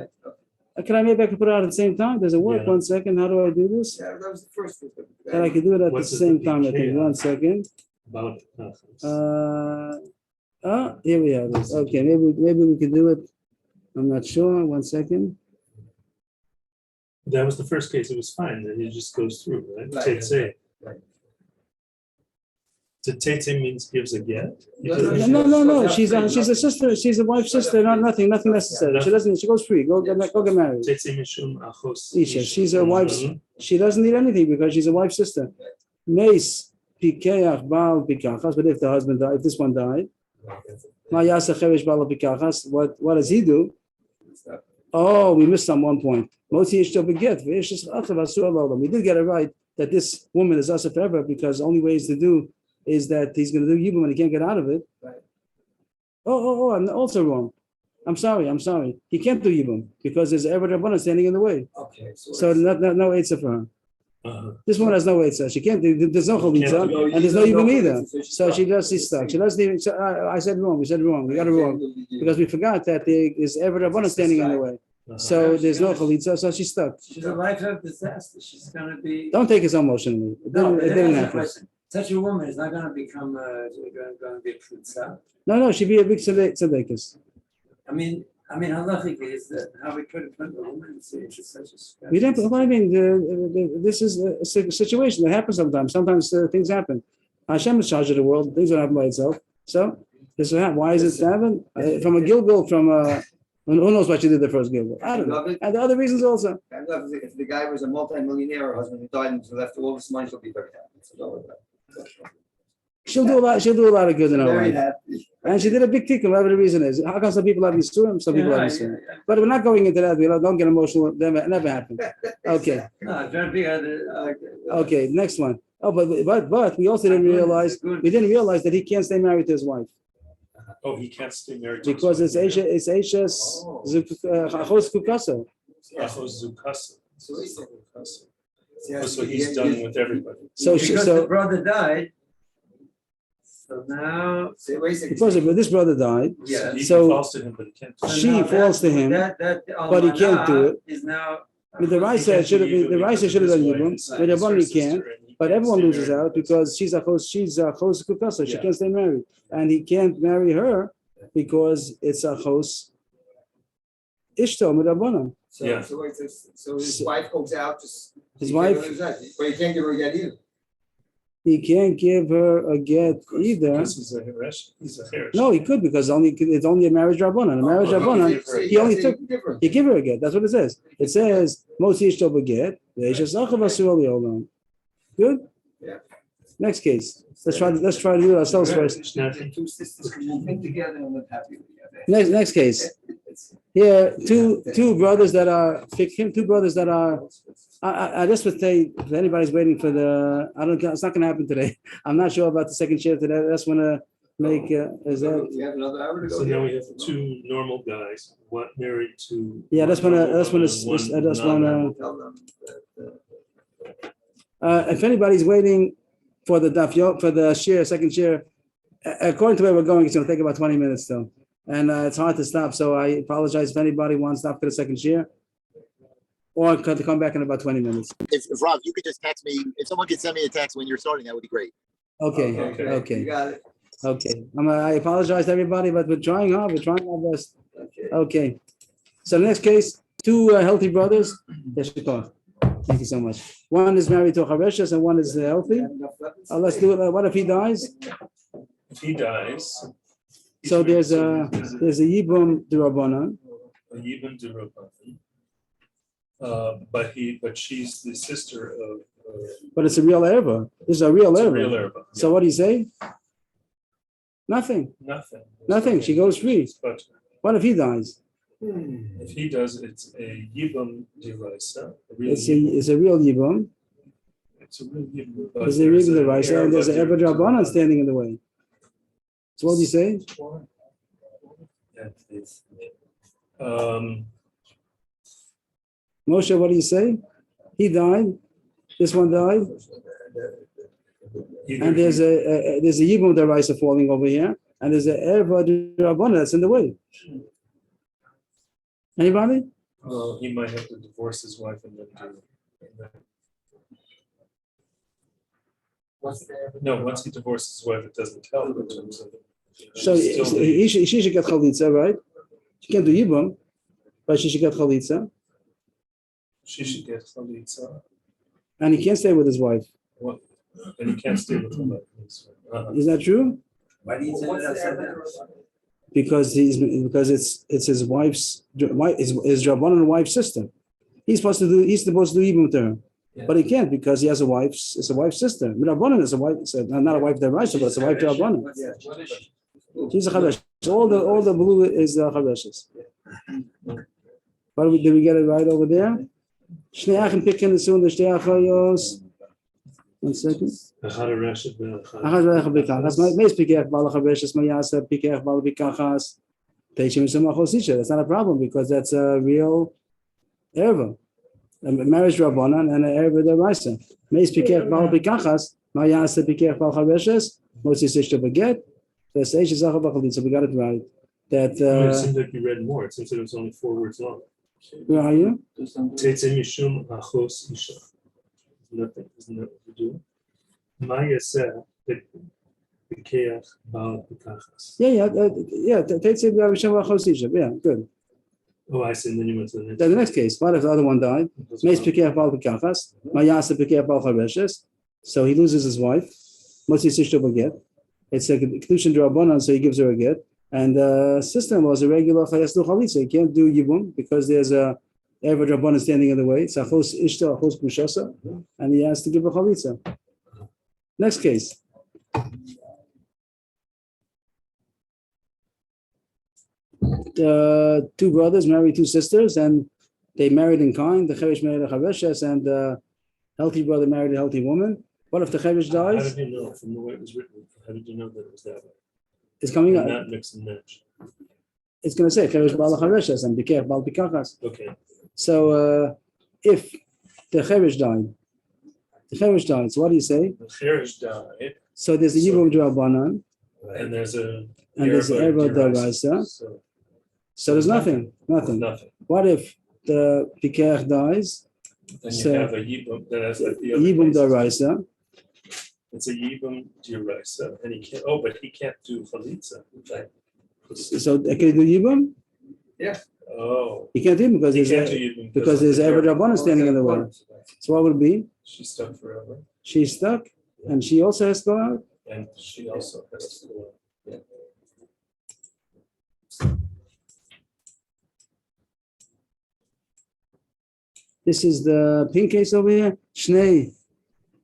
Can I maybe I can put it out at the same time? Does it work? Yeah. 1 second. How do I do this? Yeah, that was the first one. And I can do it at What's the it, same the time. I think. PK? 1 second. בעל פיקחס. Here we have this. Okay, maybe we can do it. I'm not sure. 1 second. That was the first case, it was fine, then it just goes through, right? Right. Tetse. Right. The tetse means gives a get? No. She's a sister. She's a wife's sister. Nothing necessary. She doesn't. She goes free. Go get married. Tetse mishum achos. Isha. She's a wife's. She doesn't need anything because she's a wife's sister. Mace pikeach baal pikachas. But if the husband died, if this one died, ma'yasa cheresh baal pikachas. What does he do? Oh, we missed on 1 point. Motzi ishto beget. We did get it right that this woman is asa forever because the only ways to do is that he's going to do yibum and he can't get out of it. Right. Oh, I'm also wrong. I'm sorry. He can't do yibum because there's ever rabbanan standing in the way. Okay. So no eitzah for her. This one has no eitzah. She can't do. There's no chalitza and there's no yibum either. So she's stuck. She doesn't even. I said wrong. We said wrong. We got it wrong because we forgot that there is ever rabbanan standing in the way. So there's no chalitza. So she's stuck. She's a life of disaster. She's gonna be. Don't take it so emotionally. It didn't happen. Such a woman is not gonna become, going to be a prince. No, she'd be a big tzedekis. I mean, halachically, is that how we could put the woman in such a. We didn't. What I mean, this is a situation that happens sometimes. Sometimes things happen. Hashem is charged of the world. Things don't happen by itself. So this will happen. Why is it happen? From a Gilgal, who knows what you did the first Gilgal? I don't know. And the other reasons also. If the guy was a multi-millionaire, her husband who died and left all this money, she'll be very happy. So She'll do a lot of good in her very life. happy. And she did a big tikkun, whatever the reason is. How come some people have Yisurim, some people have Yisurim? But we're not going into that. We don't get emotional. It never happened. Okay. No, don't be Okay. Next one. Oh, but we also didn't realize that he can't stay married to his wife Oh, he can't stay married. to his because wife. it's Eishes Achos Kukasa. Achos zukasa. So So he's done with everybody. So because the brother died. So now. because this brother died, Yeah. He So- falls to him, but he can't. So she now falls to him, but he can't do it. Is now. I mean, the Raisa should have been. The Raisa should have done Yibum. But the one he can't. But everyone loses out because she's a chos kukasa. She Yeah. can't stay married, and he can't marry her because it's a chos ishto midrabanan. Yeah. So his wife goes out, His wife, but he can't give her a get either. he can't give her a get either. Because he's a Heresh. He's a Heresh. No, he could because it's only a marriage rabbanan. A marriage rabbanan, he only took. He give her a get. That's what it says. It says most ishto beget. Good. Yeah. Next case. Let's try to do it ourselves first. Two sisters can move in together and live happily together. Next case. Here, two brothers that are two brothers that are. I just would say if anybody's waiting for the, it's not going to happen today. I'm not sure about the second shift today. That's want to make. Is that? We have another hour to go. So now we have two normal guys, one married to. Yeah, that's when. That's when. That's when. Tell them that, If anybody's waiting for the for the second share, according to where we're going, it's going to take about 20 minutes though, and it's hard to stop. So I apologize if anybody wants to stop for the second share, or to come back in about 20 minutes. If Rob, you could just text me, if someone could send me a text when you're starting, that would be great. Okay. You got it. Okay. I apologize to everybody, but we're trying hard. We're trying our best. Okay. So the next case, two healthy brothers. Thank you so much. One is married to a Chareshes and one is healthy. Let's do it. What if he dies? If he dies. So there's a Yibum D'Rabbanan. A Yibum D'Rabbanan. But she's the sister of. But it's a real erva. This is a real It's a erva. real erba, So yeah. what do you say? Nothing. Nothing. She goes free. But What if he dies? if he does, it's a Yibum D'Raisa. It's a real Yibum. it's a real yibum. There's a Yibum Deraisa, and there's an Eved Rabbanan standing in the way. So what do you say? Moshe, what do you say? He died. This one died, and there's a Yibum Deraisa falling over here, and there's an Eved Rabbanan that's in the way. Anybody? Well, he might have to divorce his wife and then do. No, once he divorces his wife, it doesn't help in terms of. So she should get chalitza, right? She can't do Yibum, but she should get chalitza, She should get chalitza. and he can't stay with his wife. Well, and he can't stay with her. Is that true? Why do you say What's the that? evidence? Because it's his wife's his Rabbanan wife's sister. He's supposed to do Yibum to her, but he can't because he has a wife's. It's a wife's sister. Rabbanan is a wife. It's not a wife deraisa, but it's a wife to Rabbanan. Yeah. What is she? She's a chavesh. All the blue is the chaveshes. But did we get it right over there? Shnei achim pikin soon the shtei achayos. 1 second. Achad Rashid Be'achad. Achad reich b'kachas. Meis pikech bal chaveshes mayasa pikech bal b'kachas. Teishim semachos isha. That's not a problem because that's a real erva. A marriage rabbanan and an erva deraisa. Meis pikech bal b'kachas mayasa pikech bal chaveshes. Motzi sishta beget. The stage is Zachav B'chalitza. So we got it right. That It seemed like you read more. It seems like it was only 4 words long. where are you? Tetzei mishum achos isha. Isn't that what you do? Ma yaseh b'keach bal b'kachas. Yeah. Take it B'Shem V'Chosisha. Yeah, good. Oh, I see. And then you went to the next. Then the next case. What if the other one died? Meis Pekech Bal B'Kachas. Mayasa Pekech Bal Chaveshes. So he loses his wife. Motzi Sishto Baget. It's a Kedushin D'Rabbanan, so he gives her a get. And sister-in-law is a regular Chayas Du Chalitza. He can't do Yibum because there's a Eved Rabbanan standing in the way. It's Achos Ishta, Achos Kushasa, and he has to give a Chalitza. Next case. Two brothers married 2 sisters, and they married in kind. The Cheresh married a Chaveshes, and the healthy brother married a healthy woman. What if the Cheresh How dies? did you know from the way it was written? How did you know that it was that way? It's coming And up. not mix and match. It's going to say Cheresh Bal Chaveshes and Bikech Bal Bikachas. Okay. So if the Cheresh died, so what do you say? The Cherish died, So there's a Yibum D'Rabbanan, and there's a. and there's the Eved Deraisa. So So there's nothing. nothing. What if the Bikech dies? Then So- you have a Yibum, that's like the other Yibum cases. Deraisa. It's a Yibum Diraisa, and he can't, but he can't do Chalitza. Right? So can you do Yibum? Oh. He can't do it because He there's can't do a, Yibum because there's Eved Rabbanan standing in the way. So what would it be? She's stuck forever, She's stuck, and she also has to go out. and she also has to go. This is the pink case over here. Shnei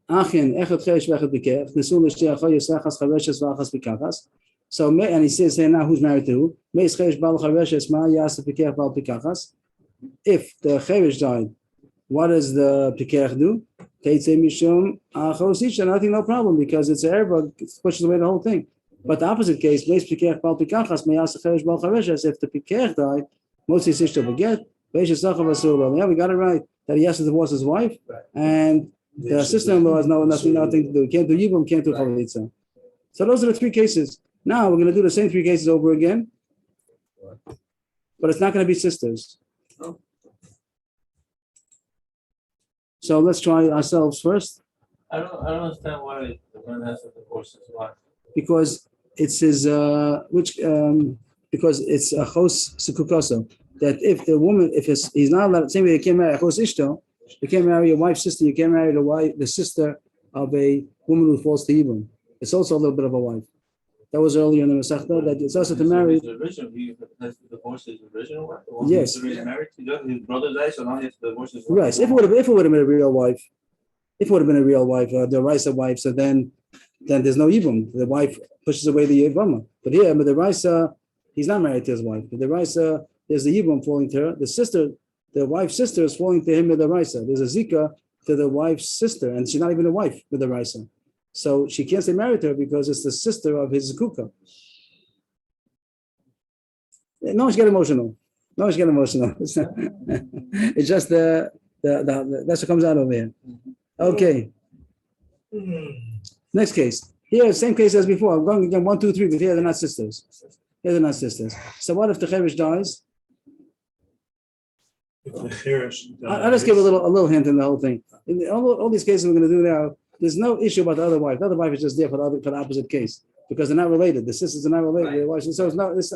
Achin Echad Cheresh V'Echad Bikech Nesu L'Shtei Achayos Achas Chaveshes V'Achas Bikachas. So and he says here now who's married to who? Meis Cheresh Bal Chaveshes Ma Yasa Bikech Bal Bikachas. If the Cheresh died, what does the Bikech do? Teitzei Mishum Achos Isha. Nothing, no problem because it's a erba, it pushes away the whole thing. But the opposite case, Meis Bikech Bal Bikachas Ma Yasa Cheresh Bal Chaveshes. If the Bikech died, Motzi Sishto Baget. Yeah, we got it right. That he has to divorce his wife, and the sister-in-law has nothing to do. Can't do Yibum, can't do Chalitza. So those are the 3 cases. Now we're going to do the same 3 cases over again, but it's not going to be sisters. So let's try ourselves first, I don't understand why the man has to divorce his wife. because it's his because it's a chos sekukoso. That if the woman, if he's not allowed, same way you can't marry a chos ishto, you can't marry your wife's sister, you can't marry the sister of a woman who falls to Yibum. It's also a little bit of a wife. That was earlier in the Masechta, that it's also to marry. His original, he has to divorce his original wife. The one Yes. he's already married to. His brother died, so now he has to divorce his wife. Right. So if it would have been a real wife, the Raisa wife, so then there's no Yibum. The wife pushes away the Yevama. But here, the Raisa, he's not married to his wife. But the Raisa, there's the Yibum falling to her. The wife's sister is falling to him with the Raisa. There's a Zika to the wife's sister, and she's not even a wife with the Raisa. So she can't stay married to her because it's the sister of his Kuka. No one's get emotional. No one's get emotional. It's just the that's what comes out over here. Okay. Next case. Here, same case as before. I'm going again 1, 2, 3, but here they're not sisters. Here they're not sisters. So what if the Cheresh dies? If the Cheresh I'll just give a little hint in the whole thing. In all these cases we're going to do now, there's no issue about the other wife. The other wife is just there for the opposite case because they're not related. The sisters are not related. Right. So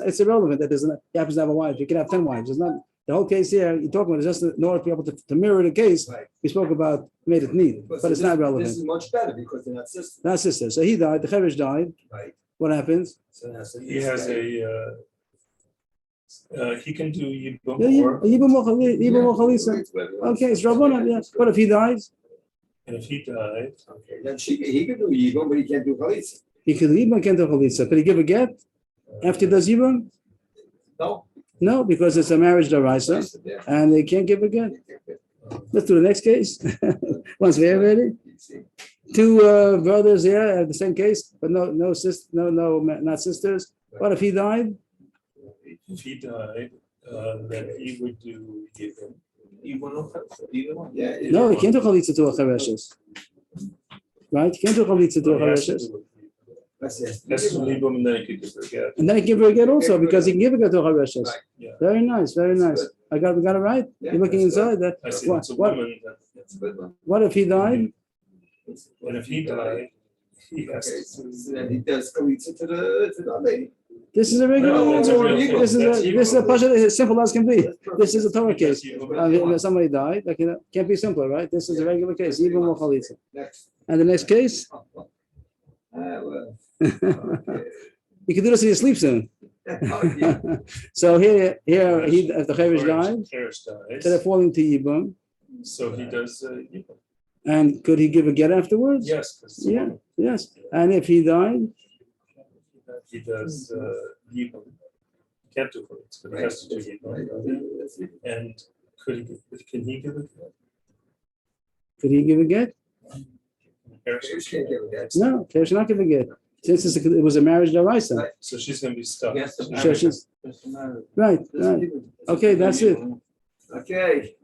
it's irrelevant that he happens to have a wife. You can have 10 wives. It's not the whole case here. You're talking about is just in order to be able to mirror the case. Right. We spoke about made it neat, but it's not relevant. This is much better because they're not sisters. Not sisters. So he died. The Cheresh died. Right. What happens? So now, so he has he can do Yibum Yeah, or, Yibum or Chalitza. Okay, it's Rabbanan. Yeah. What if he dies? and if he died, Okay, then he can do Yibum, but he can't do Chalitza. He could Yibum, can't do Chalitza. Could he give a get after he does Yibum? No. No, because it's a marriage daraisa, Yeah. and they can't give a get. Let's do the next case. Once we're ready. Two brothers here have the same case, but no, not sisters. What if he died? if he died, then he would do Yibum. Yeah. No, he can't do chalitza to a chareshes. Right? He can't do chalitza to a chareshes. That's it. That's Yibum, and then he could give her a get. And then he can give her a get also because he can give a get to a chareshes. Right. Yeah. Very nice, very nice. We got it right. Yeah, You're looking that's good. inside that. I see it's a woman, That's a good one. What if he died? and if he died, he has Okay, to. so then he does Chalitza to the other lady. This is a regular. No, that's a real thing. This is a pasha as simple as can be. This is a Torah He does case. Yibum. Somebody died. Like, can't be simpler, right? This is a regular case. Even more chalitza. Next. And the next case, Well. you can do this in your sleep soon. Oh, yeah. So here, if the Cheresh died, Cheresh dies, instead of falling to Yibum, so he does Yibum. and could he give a get afterwards? Yes, 'cause it's a Yeah, woman. yes. And if he died, He does Yibum. Can't do it, but he has to do Yibum. And can he give it? could he give a get? Cheresh Can't give it that. No, Cheresh not give a get. Since it was a marriage daraisa. Right. So she's gonna be stuck. Yes, So she's, right. Okay, that's it. Okay.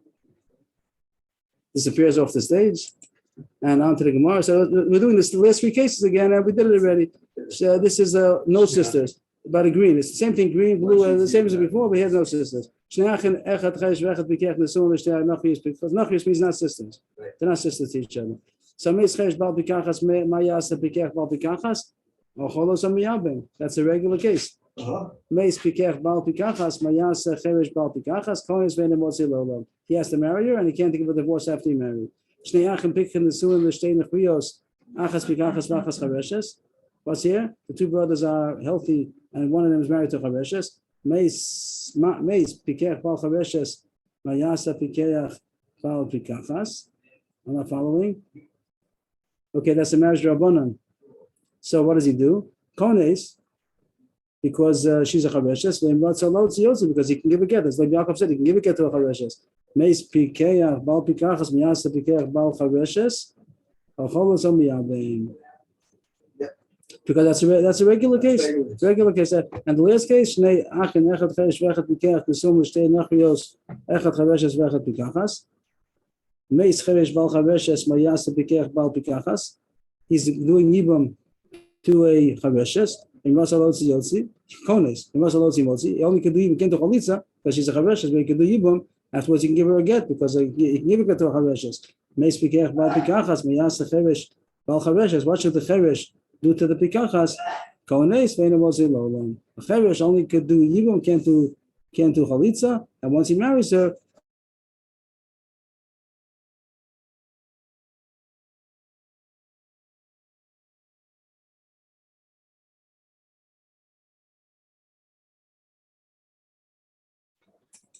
Disappears off the stage and on to the Gemara. So we're doing this the last 3 cases again, and we did it already. So this is no sisters, but a green. It's the same thing, green, blue, the same as before, but he has no sisters. Because Nachrius means not sisters. They're not sisters to each other. So that's a regular case. He has to marry her and he can't give a divorce after he married. What's here? The 2 brothers are healthy and one of them is married to Chareshes. I'm not following. Okay, that's a marriage rabbanan. So what does he do? Kones, because she's a Chareshes, because he can give a get. As like Yaakov said, he can give a get to a Chareshes. Meis pikeach bal pikachas miyasa pikeach bal Chareshes. Because that's a regular case. Regular case. And the last case, Shnei Achin Echad Cheresh Vechad Pikeach Nesum L'Shtei Nachrios Echad Chareshes Vechad Pikachas. Meis Cheresh Bal Chareshes Mayasa Pikeach Bal Pikachas. He's doing Yibum to a Chareshes. In Masalotzi Yotzi, Kones. In Masalotzi Motzi, he only can do Yibum Kento Chalitza because she's a Chareshes, but he can do Yibum. Afterwards, he can give her a get because he can give a get to a Chareshes. Meis Pikeach Bal Pikachas Mayasa Cheresh Bal Chareshes. What should the Cheresh do to the pikachas? Kones ve'ena mozi lo'olam. A cheresh only could do yibum, can't do chalitza, and once he marries her,